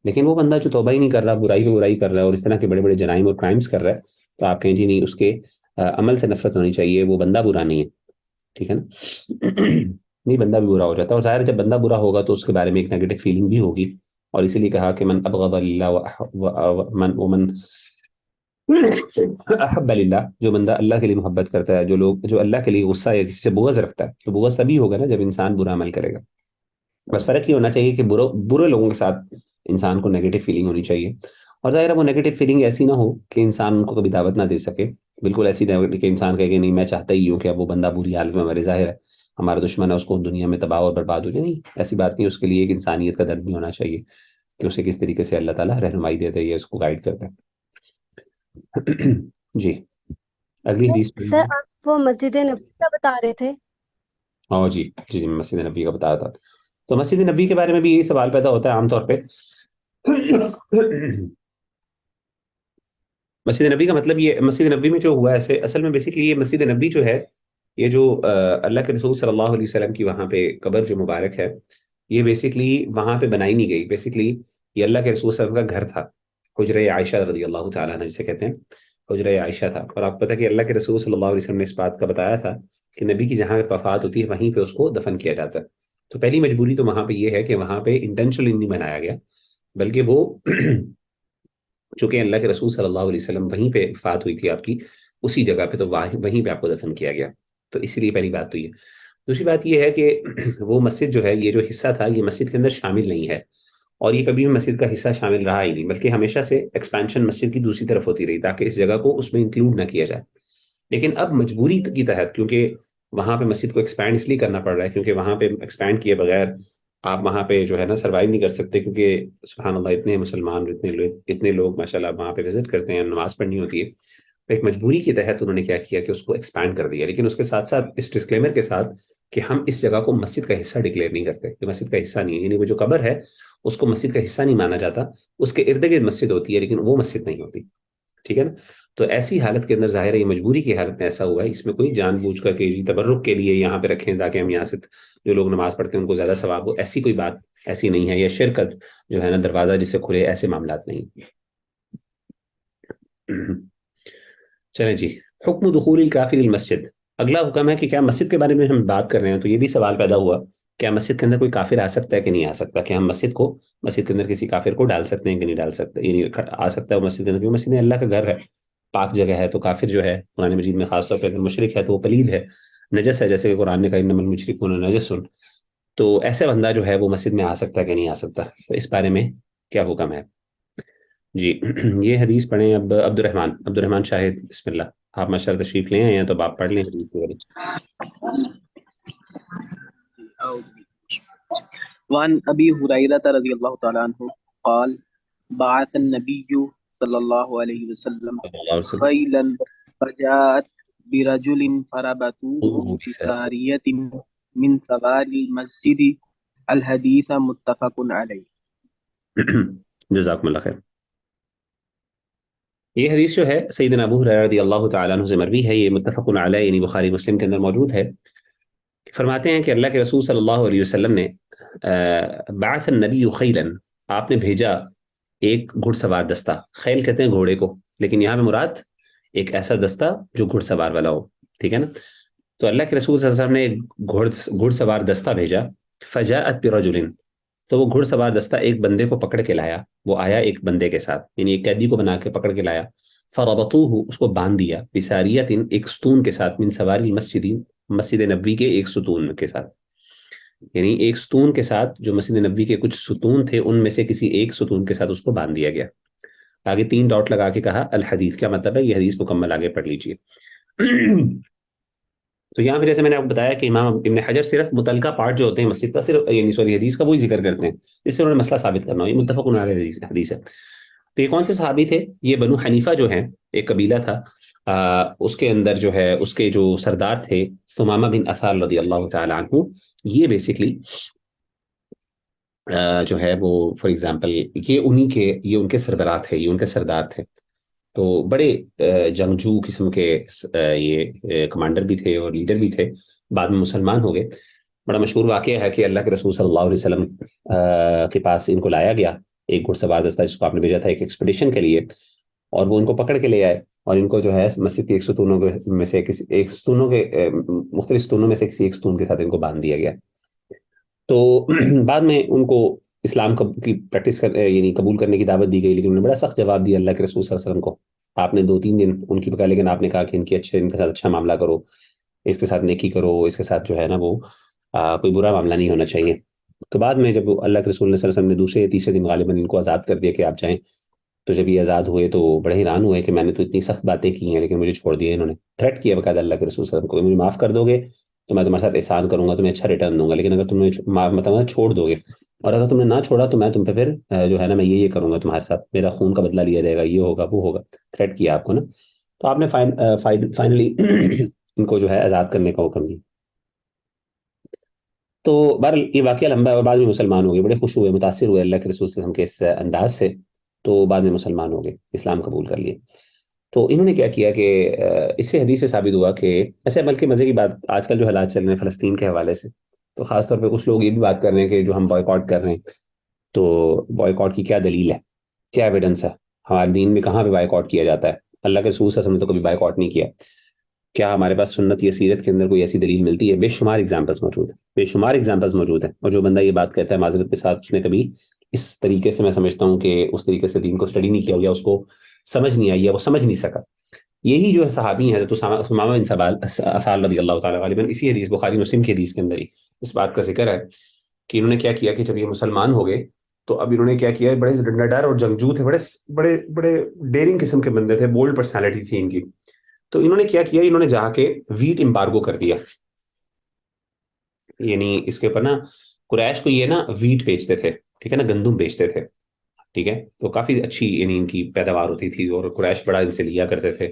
Speaker 1: لیکن وہ بندہ جو توبہ ہی نہیں کر رہا، برائی پہ برائی کر رہا ہے اور اس طرح کے بڑے بڑے جرائم اور کرائمز کر رہا ہے، تو آپ کہیں جی نہیں، اس کے عمل سے نفرت ہونی چاہیے، وہ بندہ برا نہیں ہے. ٹھیک ہے نا، نہیں بندہ بھی برا ہو جاتا ہے، اور ظاہر جب بندہ برا ہوگا تو اس کے بارے میں ایک نیگیٹو فیلنگ بھی ہوگی. اور اسی لیے کہا کہ من ابغض للہ ومن احب للہ، جو بندہ اللہ کے لیے محبت کرتا ہے، جو اللہ کے لیے غصہ یا کسی سے بغض رکھتا ہے، تو بغض تبھی ہوگا نا جب انسان برا عمل کرے گا. بس فرق یہ ہونا چاہیے کہ برے لوگوں کے ساتھ انسان کو نیگیٹو فیلنگ ہونی چاہیے، اور ظاہر ہے وہ نیگیٹو فیلنگ ایسی نہ ہو کہ انسان ان کو کبھی دعوت نہ دے سکے. بالکل ایسی کہ انسان کہے کہ نہیں میں چاہتا ہی ہوں کہ اب وہ بندہ بری حالت میں مرے، ظاہر ہے ہمارا دشمن ہے، اس کو دنیا میں تباہ اور برباد ہو جائے. نہیں، ایسی بات نہیں. اس کے لیے ایک انسانیت کا درد بھی ہونا چاہیے کہ اسے کس طریقے سے اللہ تعالیٰ رہنمائی دیتا ہے یا اس کو گائیڈ کرتا ہے. جی اگلی حدیث
Speaker 7: سر آپ وہ مسجد نبی کا بتا رہے تھے.
Speaker 1: جی میں مسجد نبی کا بتا رہا تھا. تو مسجد نبی کے بارے میں بھی یہی سوال پیدا ہوتا ہے عام طور پہ. مسجد نبی کا مطلب یہ مسجد نبی میں جو ہوا ہے اصل میں بیسیکلی یہ مسجد نبی جو ہے، یہ جو اللہ کے رسول صلی اللہ علیہ وسلم کی وہاں پہ قبر جو مبارک ہے، یہ بیسیکلی وہاں پہ بنائی نہیں گئی. بیسیکلی یہ اللہ کے رسول صلی اللہ علیہ وسلم کا گھر تھا، حجرہ عائشہ رضی اللہ تعالیٰ عنہ جسے کہتے ہیں. حجرہ عائشہ تھا، اور آپ کو پتہ ہے کہ اللہ کے رسول صلی اللہ علیہ وسلم نے اس بات کا بتایا تھا کہ نبی کی جہاں وفات ہوتی ہے وہیں پہ اس کو دفن کیا جاتا ہے. تو پہلی مجبوری تو وہاں پہ یہ ہے کہ وہاں پہ انٹینشنلی نہیں بنایا گیا، بلکہ وہ چونکہ اللہ کے رسول صلی اللہ علیہ وسلم وہیں پہ وفات ہوئی تھی آپ کی، اسی جگہ پہ، تو وہیں پہ آپ کو دفن کیا گیا. تو اسی لیے پہلی بات تو یہ. دوسری بات یہ ہے کہ وہ مسجد جو ہے، یہ جو حصہ تھا، یہ مسجد کے اندر شامل نہیں ہے، اور یہ کبھی بھی مسجد کا حصہ شامل رہا ہی نہیں، بلکہ ہمیشہ سے ایکسپینشن مسجد کی دوسری طرف ہوتی رہی تاکہ اس جگہ کو اس میں انکلوڈ نہ کیا جائے. لیکن اب مجبوری کی تحت، کیونکہ وہاں پہ مسجد کو ایکسپینڈ اس لیے کرنا پڑ رہا ہے کیونکہ وہاں پہ ایکسپینڈ کیے بغیر آپ وہاں پہ جو ہے نا سروائیو نہیں کر سکتے، کیونکہ سبحان اللہ اتنے مسلمان، اتنے لوگ ماشاءاللہ وہاں پہ وزٹ کرتے ہیں، نماز پڑھنی ہوتی ہے. ایک مجبوری کے تحت انہوں نے کیا کیا کہ اس کو ایکسپینڈ کر دیا، لیکن اس کے ساتھ ساتھ اس ڈسکلیمر کے ساتھ کہ ہم اس جگہ کو مسجد کا حصہ ڈکلیئر نہیں کرتے، کہ مسجد کا حصہ نہیں ہے، یعنی وہ جو قبر ہے اس کو مسجد کا حصہ نہیں مانا جاتا، اس کے ارد گرد مسجد ہوتی ہے لیکن وہ مسجد نہیں ہوتی. ٹھیک ہے نا؟ تو ایسی حالت کے اندر ظاہر ہے یہ مجبوری کی حالت میں ایسا ہوا ہے، اس میں کوئی جان بوجھ کر کے تبرک کے لیے یہاں پہ رکھیں تاکہ ہم یہاں سے جو لوگ نماز پڑھتے ہیں ان کو زیادہ ثواب ہو، ایسی کوئی بات ایسی نہیں ہے. یا شرکت جو ہے نا دروازہ جسے کھلے، ایسے معاملات نہیں. چلیں جی، حکم دخول الکافر المسجد. اگلا حکم ہے کہ کیا مسجد کے بارے میں ہم بات کر رہے ہیں تو یہ بھی سوال پیدا ہوا، کیا مسجد کے اندر کوئی کافر آ سکتا ہے کہ نہیں آ سکتا؟ کہ ہم مسجد کے اندر کسی کافر کو ڈال سکتے ہیں کہ نہیں ڈال سکتے؟ یعنی آ سکتا ہے وہ مسجد کے اندر، کیونکہ مسجد اللہ کا گھر ہے، پاک جگہ ہے. تو کافر جو ہے قرآن مجید میں خاص طور پہ اگر مشرک ہے تو وہ پلید ہے، نجس ہے، جیسے کہ قرآن نے کہا انما المشرکون نجس. تو ایسے بندہ جو ہے وہ مسجد میں آ سکتا ہے کہ نہیں آ سکتا؟ تو اس بارے میں کیا حکم ہے؟ جی یہ حدیث پڑھیں اب عبد الرحمن شاہد، بسم اللہ. آپ ماشاءاللہ تشریف لے آئے ہیں تو آپ پڑھ لیں حدیث وغیرہ.
Speaker 8: وعن ابی ہریرہ رضی اللہ تعالی عنہ قال بعث النبی صلی اللہ علیہ وسلم خیلا فجاءت برجل فربطوه بساریۃ من سوار المسجد. الحدیث متفق علیہ.
Speaker 1: جزاکم اللہ خیر. یہ حدیث جو ہے سیدنا ابو ہریرہ رضی اللہ تعالیٰ عنہ سے مروی ہے، یہ متفق علیہ یعنی بخاری مسلم کے اندر موجود ہے. فرماتے ہیں کہ اللہ کے رسول صلی اللہ علیہ وسلم نے بعث النبی خیلا، آپ نے بھیجا ایک گھڑ سوار دستہ. خیل کہتے ہیں گھوڑے کو، لیکن یہاں پہ مراد ایک ایسا دستہ جو گھڑ سوار والا ہو. ٹھیک ہے نا؟ تو اللہ کے رسول صلی اللہ علیہ وسلم نے ایک گھڑ سوار دستہ بھیجا. فجاءت برجل، تو وہ گھڑ سوار دستہ ایک بندے کو پکڑ کے لایا، وہ آیا ایک بندے کے ساتھ، یعنی ایک قیدی کو بنا کے پکڑ کے لایا. فربطوه، اس کو باندھ دیا، بساریۃ، ایک ستون کے ساتھ، من سوار المسجد، مسجد نبوی کے ایک ستون کے ساتھ، یعنی ایک ستون کے ساتھ جو مسجد نبوی کے کچھ ستون تھے ان میں سے کسی ایک ستون کے ساتھ اس کو باندھ دیا گیا. آگے 3 ڈاٹ لگا کے کہا الحدیث. کیا مطلب ہے؟ یہ حدیث مکمل آگے پڑھ لیجئے. تو یہاں پہ جیسے میں نے آپ کو بتایا کہ امام ابن حجر صرف متعلقہ پارٹ جو ہوتے ہیں مسجد کا، صرف یعنی سوری حدیث کا وہی ذکر کرتے ہیں، اس سے انہوں نے مسئلہ ثابت کرنا ہو. یہ متفق علیہ حدیث ہے. تو یہ کون سے صحابی تھے؟ یہ بنو حنیفہ جو ہیں، ایک قبیلہ تھا، اس کے اندر جو ہے اس کے جو سردار تھے ثمامہ بن اثال رضی اللہ تعالی عنہ. یہ بیسکلی جو ہے وہ فار ایگزامپل یہ ان کے سربراہ تھے، یہ ان کے سردار تھے. تو بڑے جنگجو قسم کے یہ کمانڈر بھی تھے اور لیڈر بھی تھے، بعد میں مسلمان ہو گئے. بڑا مشہور واقعہ ہے کہ اللہ کے رسول صلی اللہ علیہ وسلم کے پاس ان کو لایا گیا، ایک گھڑ سوار دستہ جس کو آپ نے بھیجا تھا ایک ایکسپیڈیشن کے لیے، اور وہ ان کو پکڑ کے لے آئے اور ان کو جو ہے مسجد کے ایک ستونوں میں سے مختلف ستونوں میں سے کسی ایک ستون کے ساتھ ان کو باندھ دیا گیا. تو بعد میں ان کو اسلام کی پریکٹس یعنی قبول کرنے کی دعوت دی گئی، لیکن انہوں نے بڑا سخت جواب دیا اللہ کے رسول صلی اللہ علیہ وسلم کو. آپ نے 2-3 دن ان کی پکا، لیکن آپ نے کہا کہ ان کے ساتھ اچھا معاملہ کرو، اس کے ساتھ نیکی کرو، اس کے ساتھ جو ہے نا وہ کوئی برا معاملہ نہیں ہونا چاہیے. تو بعد میں جب اللہ کے رسول صلی اللہ علیہ وسلم نے دوسرے یا تیسرے دن غالباً ان کو آزاد کر دیا کہ آپ جائیں، تو جب یہ آزاد ہوئے تو بڑے حیران ہوئے کہ میں نے تو اتنی سخت باتیں کی ہیں لیکن مجھے چھوڑ دیا. انہوں نے تھریٹ کیا باقاعدہ اللہ کے رسول صلی اللہ علیہ وسلم کو، مجھے معاف کر دو گے تو میں تمہارے ساتھ احسان کروں گا، تمہیں اچھا ریٹرن دوں گا، لیکن اگر تم نے چھوڑ دو گے اور اگر تم نے نہ چھوڑا تو میں تم پہ پھر جو ہے نا میں یہ کروں گا تمہارے ساتھ، میرا خون کا بدلہ لیا جائے گا، یہ ہوگا وہ ہوگا. تھریٹ کیا آپ کو نا. تو آپ نے فائنلی ان کو جو ہے آزاد کرنے کا حکم دیا. تو بہرحال یہ واقعہ لمبا ہے اور بعد میں مسلمان ہو گئے، بڑے خوش ہوئے، متاثر ہوئے اللہ کے رسول صلی اللہ علیہ وسلم کے اس انداز سے، تو بعد میں مسلمان ہو گئے، اسلام قبول کر لیے. تو انہوں نے کیا کیا کہ اس سے حدیث سے ثابت ہوا کہ ایسے، بلکہ مزے کی بات آج کل جو حالات چل رہے ہیں فلسطین کے حوالے سے، تو خاص طور پہ کچھ لوگ یہ بھی بات کر رہے ہیں کہ جو ہم بائیکاٹ کر رہے ہیں، تو بائیکاٹ کی کیا دلیل ہے، کیا ایویڈنس ہے، ہمارے دین میں کہاں پہ بائیکاٹ کیا جاتا ہے؟ اللہ کے رسول صلی اللہ علیہ وسلم نے تو کبھی بائیکاٹ نہیں کیا. کیا ہمارے پاس سنت یا سیرت کے اندر کوئی ایسی دلیل ملتی ہے؟ بے شمار ایگزامپلس موجود ہیں، بے شمار ایگزامپلس موجود ہیں. اور جو بندہ یہ بات کہتا ہے معذرت کے ساتھ، اس نے کبھی اس طریقے سے، میں سمجھتا ہوں کہ اس طریقے سے دین کو اسٹڈی نہیں کیا، یا اس کو سمجھ نہیں آئی، یا وہ سمجھ نہیں سکا. یہی جو ہے صحابی ہیں حضرت امامہ بن ثعلبہ رضی اللہ تعالیٰ عنہ، اسی حدیث بخاری مسلم کی حدیث کے اندر ہی اس بات کا ذکر ہے کہ انہوں نے کیا کیا کہ جب یہ مسلمان ہو گئے تو اب انہوں نے کیا کیا، بڑے ڈنڈر اور جنگجو تھے، بڑے بڑے بڑے ڈیرنگ قسم کے بندے تھے، بولڈ پرسنالٹی تھی ان کی. تو انہوں نے کیا کیا، انہوں نے جا کے ویٹ امبارگو کر دیا. یعنی اس کے اوپر نا قریش کو یہ نا ویٹ بیچتے تھے، ٹھیک ہے نا، گندم بیچتے تھے، ٹھیک ہے، تو کافی اچھی یعنی ان کی پیداوار ہوتی تھی اور قریش بڑا ان سے لیا کرتے تھے.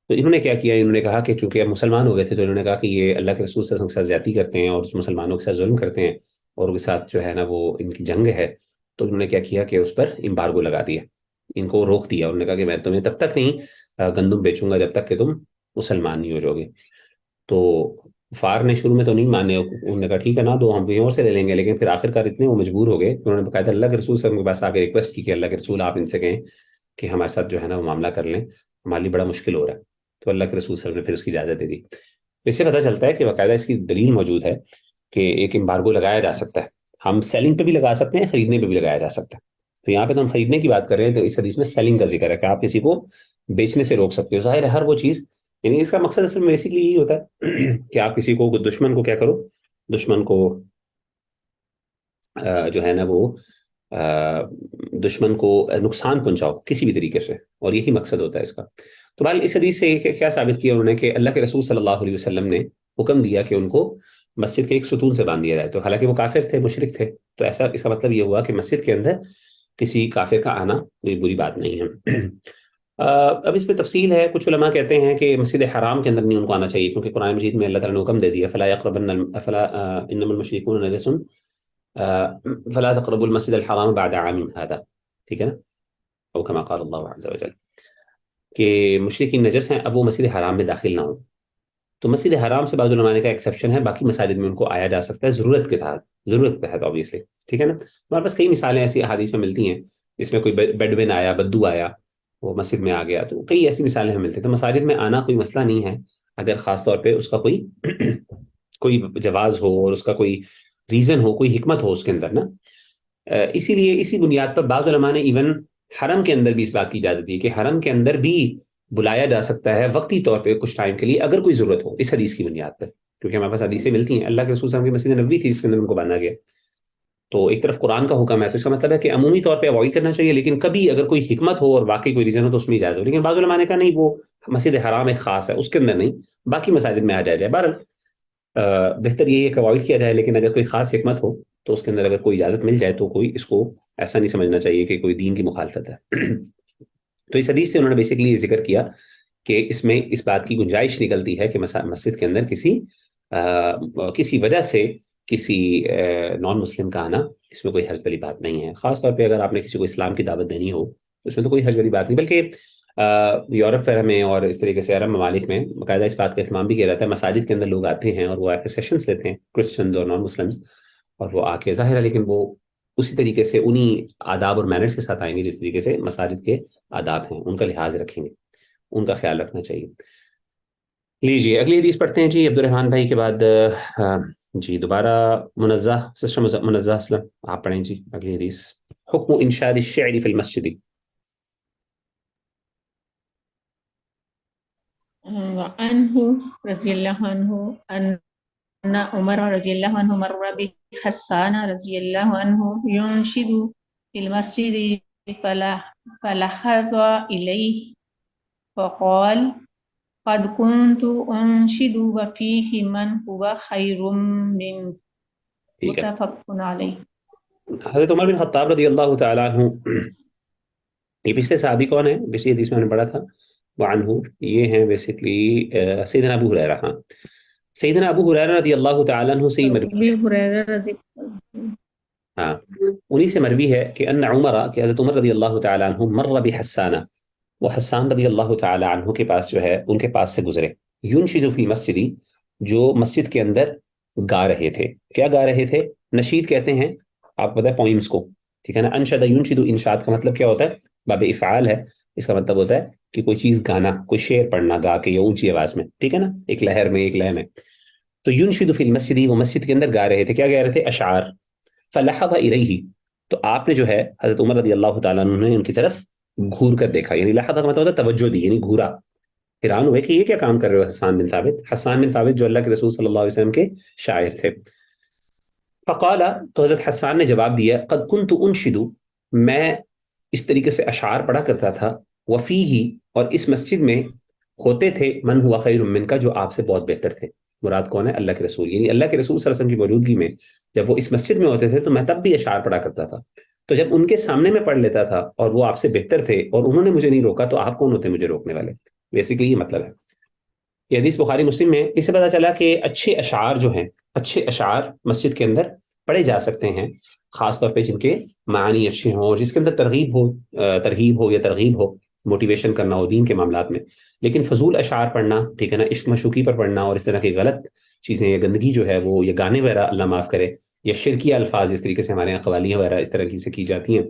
Speaker 1: تو انہوں نے کیا کیا، انہوں نے کہا کہ چونکہ اب مسلمان ہو گئے تھے تو انہوں نے کہا کہ یہ اللہ کے رسول صلی اللہ علیہ وسلم کے ساتھ زیادتی کرتے ہیں اور مسلمانوں کے ساتھ ظلم کرتے ہیں اور ان کے ساتھ جو ہے نا وہ ان کی جنگ ہے. تو انہوں نے کیا کیا کہ اس پر امبارگو لگا دیا، ان کو روک دیا. انہوں نے کہا کہ میں تمہیں تب تک نہیں گندم بیچوں گا جب تک کہ تم مسلمان نہیں ہو جاؤ گے. تو فار نے شروع میں تو نہیں مانے، انہوں نے کہا ٹھیک ہے نا دو، ہم کہیں اور سے لے لیں گے. لیکن پھر آخر کار اتنے وہ مجبور ہو گئے، انہوں نے باقاعدہ اللہ کے رسول صلی اللہ علیہ وسلم کے پاس آ کے ریکویسٹ کی کہ اللہ کے رسول آپ ان سے کہیں کہ ہمارے ساتھ جو ہے نا وہ معاملہ کر لیں، ہمارے لیے بڑا مشکل ہو رہا ہے. تو اللہ کے رسول صلی اللہ علیہ وسلم نے پھر اس کی اجازت دے دی. اس سے پتہ چلتا ہے کہ باقاعدہ اس کی دلیل موجود ہے کہ ایک امبارگو لگایا جا سکتا ہے. ہم سیلنگ پہ بھی لگا سکتے ہیں، خریدنے پہ بھی لگایا جا سکتا ہے. تو یہاں پہ تو ہم خریدنے کی بات کر رہے ہیں، تو اس حدیث میں سیلنگ کا ذکر ہے کہ آپ کسی کو بیچنے سے روک سکتے ہو. ظاہر ہے ہر وہ چیز، یعنی اس کا مقصد اصل میں بیسکلی یہی ہوتا ہے کہ آپ کسی کو، دشمن کو کیا کرو، دشمن کو جو ہے نا وہ دشمن کو نقصان پہنچاؤ کسی بھی طریقے سے، اور یہی مقصد ہوتا ہے اس کا. تو بہرحال اس حدیث سے کیا ثابت کیا انہوں نے کہ اللہ کے رسول صلی اللہ علیہ وسلم نے حکم دیا کہ ان کو مسجد کے ایک ستون سے باندھ دیا جائے. تو حالانکہ وہ کافر تھے، مشرک تھے، تو ایسا اس کا مطلب یہ ہوا کہ مسجد کے اندر کسی کافر کا آنا کوئی بری بات نہیں ہے. اب اس پہ تفصیل ہے. کچھ علماء کہتے ہیں کہ مسجد حرام کے اندر نہیں ان کو آنا چاہیے، کیونکہ قرآن مجید میں اللہ تعالیٰ نے حکم دے دیا فلا انما المشركون نجس فلا تقربوا المسجد الحرام بعد عامهم هذا، ٹھیک ہے نا، او كما قال الله عز وجل، کہ مشرکین نجس ہیں، اب وہ مسجد حرام میں داخل نہ ہو. تو مسجد حرام سے بعض علماء کا ایکسیپشن ہے، باقی مساجد میں ان کو آیا جا سکتا ہے ضرورت کے تحت آبویسلی، ٹھیک ہے نا. ہمارے پاس کئی مثالیں ایسی احادیث میں ملتی ہیں، اس میں کوئی بیڈوین آیا، بدو آیا، وہ مسجد میں آ گیا، تو کئی ایسی مثالیں ہمیں ملتی ہیں. تو مساجد میں آنا کوئی مسئلہ نہیں ہے اگر خاص طور پہ اس کا کوئی جواز ہو اور اس کا کوئی ریزن ہو، کوئی حکمت ہو اس کے اندر نا. اسی لیے اسی بنیاد پر بعض علماء نے ایون حرم کے اندر بھی اس بات کی اجازت دی کہ حرم کے اندر بھی بلایا جا سکتا ہے وقتی طور پہ کچھ ٹائم کے لیے اگر کوئی ضرورت ہو، اس حدیث کی بنیاد پر، کیونکہ ہمارے پاس حدیثیں ملتی ہیں. اللہ کے رسول صلی اللہ علیہ وسلم کی مسجد نبوی تھی، اس کے اندر ان کو باندھا گیا. تو ایک طرف قرآن کا حکم ہے، تو اس کا مطلب ہے کہ عمومی طور پہ اوائڈ کرنا چاہیے، لیکن کبھی اگر کوئی حکمت ہو اور واقعی کوئی ریزن ہو تو اس میں اجازت ہو. لیکن بعض علماء نے کہا نہیں، وہ مسجد حرام ایک خاص ہے، اس کے اندر نہیں، باقی مساجد میں آ جائے. بہرحال بہتر یہی ہے کہ اوائڈ کیا جائے، لیکن اگر کوئی خاص حکمت ہو تو اس کے اندر اگر کوئی اجازت مل جائے تو کوئی اس کو ایسا نہیں سمجھنا چاہیے کہ کوئی دین کی مخالفت ہے. تو اس حدیث سے انہوں نے بیسیکلی یہ ذکر کیا کہ اس میں اس بات کی گنجائش نکلتی ہے کہ مسجد کے اندر کسی وجہ سے کسی نان مسلم کا آنا، اس میں کوئی حرج والی بات نہیں ہے. خاص طور پہ اگر آپ نے کسی کو اسلام کی دعوت دینی ہو تو اس میں تو کوئی حرج والی بات نہیں. بلکہ یورپ وغیرہ میں اور اس طریقے سے عرب ممالک میں باقاعدہ اس بات کا اہتمام بھی کیا جاتا ہے. مساجد کے اندر لوگ آتے ہیں اور وہ آ کے سیشنز لیتے ہیں، کرسچنز اور نان مسلمز، اور وہ آ کے ظاہر ہے لیکن وہ اسی طریقے سے انہی آداب اور مینرز کے ساتھ آئیں گے جس طریقے سے مساجد کے آداب ہیں، ان کا لحاظ رکھیں گے، ان کا خیال رکھنا چاہیے. لیجیے اگلی حدیث پڑھتے ہیں جی. عبد الرحمن بھائی کے بعد جی دوبارہ منزہ سسٹر منزہ اسلم آپ پڑھیں جی اگلی حدیث. حکم انشاد الشعر فی المسجد.
Speaker 2: عنہ رضی اللہ عنہ ان عمر رضی اللہ عنہ مر بحسان رضی اللہ عنہ ينشد في المسجد فلحظ إليه فقال قد كنت أنشد وفيه من هو خير من. متفق علیہ.
Speaker 1: حضرت عمر بن خطاب رضی اللہ تعالیٰ عنہ، یہ پچھلے صحابی کون ہیں؟ پچھلی حدیث میں ہم نے پڑھا تھا وعنہ، یہ ہیں بیسکلی سیدنا ابو ہریرہ. ہاں سیدنا ابو ہریرہ رضی اللہ تعالیٰ عنہ سے ہاں انہی سے مروی ہے کہ ان عمر، کہ حضرت عمر رضی اللہ تعالیٰ عنہ مر بحسان، وہ حسان رضی اللہ تعالیٰ عنہ کے پاس جو ہے ان کے پاس سے گزرے. ينشد فی المسجد، جو مسجد کے اندر گا رہے تھے. کیا گا رہے تھے؟ نشید کہتے ہیں آپ پتہ ہے پوئمز کو، ٹھیک ہے نا. انشد ينشد، انشاد کا مطلب کیا ہوتا ہے؟ باب افعال ہے. اس کا مطلب ہوتا ہے کہ کوئی چیز گانا، کوئی شعر پڑھنا گا کے یا اونچی آواز میں، ٹھیک ہے نا، ایک لہر میں، ایک لے میں. تو ینشد فی المسجد، وہ مسجد کے اندر گا رہے تھے. کیا گا رہے تھے؟ اشعار. فلحظ الیہ، تو آپ نے جو ہے حضرت عمر رضی اللہ تعالیٰ عنہ نے ان کی طرف گھور کر دیکھا. یعنی لحظ کا مطلب ہوتا ہے توجہ دی، یعنی گھورا. حیران ہوئے کہ یہ کیا کام کر رہے ہو حسان بن ثابت. حسان بن ثابت جو اللہ کے رسول صلی اللہ علیہ وسلم کے شاعر تھے. فقال، تو حضرت حسان نے جواب دیا، قد كنت انشد، میں اس طریقے سے اشعار پڑھا کرتا تھا. وفیہ، اور اس مسجد میں ہوتے تھے من ہوا خیر منک، جو آپ سے بہت بہتر تھے. مراد کون ہے؟ اللہ کے رسول. یعنی اللہ کے رسول صلی اللہ علیہ وسلم کی موجودگی میں جب وہ اس مسجد میں ہوتے تھے تو میں تب بھی اشعار پڑھا کرتا تھا. تو جب ان کے سامنے میں پڑھ لیتا تھا اور وہ آپ سے بہتر تھے اور انہوں نے مجھے نہیں روکا، تو آپ کون ہوتے مجھے روکنے والے؟ بیسیکلی یہ مطلب ہے. یہ حدیث بخاری مسلم میں. اس سے پتہ چلا کہ اچھے اشعار جو ہیں، اچھے اشعار مسجد کے اندر پڑھے جا سکتے ہیں، خاص طور پہ جن کے معنی اچھے ہوں اور جس کے اندر ترغیب ہو یا ترغیب ہو، موٹیویشن کرنا ہو دین کے معاملات میں. لیکن فضول اشعار پڑھنا، ٹھیک ہے نا، عشق مشوقی پر پڑھنا اور اس طرح کی غلط چیزیں یا گندگی جو ہے وہ، یہ گانے وغیرہ اللہ معاف کرے، یا شرکیہ الفاظ اس طریقے سے ہمارے یہاں قوالیاں وغیرہ اس طرح کی سے کی جاتی ہیں،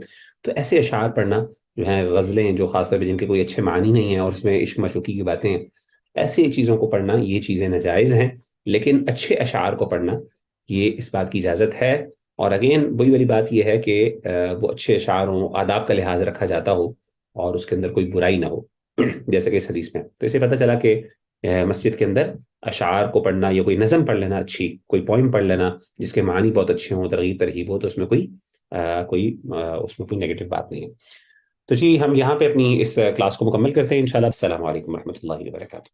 Speaker 1: تو ایسے اشعار پڑھنا جو ہیں، غزلیں جو خاص طور پہ جن کے کوئی اچھے معنی نہیں ہیں اور اس میں عشق مشوقی کی باتیں ہیں، ایسی چیزوں کو پڑھنا، یہ چیزیں ناجائز ہیں. لیکن اچھے اشعار کو پڑھنا، یہ اس بات کی اجازت ہے. اور اگین وہی والی بات یہ ہے کہ وہ اچھے اشعار ہوں، آداب کا لحاظ رکھا جاتا ہو اور اس کے اندر کوئی برائی نہ ہو، جیسے کہ اس حدیث میں. تو اسے پتہ چلا کہ مسجد کے اندر اشعار کو پڑھنا یا کوئی نظم پڑھ لینا، اچھی کوئی پوئم پڑھ لینا جس کے معنی بہت اچھے ہوں، ترغیب ہو، تو اس میں کوئی نیگیٹو بات نہیں ہے. تو جی ہم یہاں پہ اپنی اس کلاس کو مکمل کرتے ہیں انشاءاللہ. السلام علیکم ورحمۃ اللہ وبرکاتہ.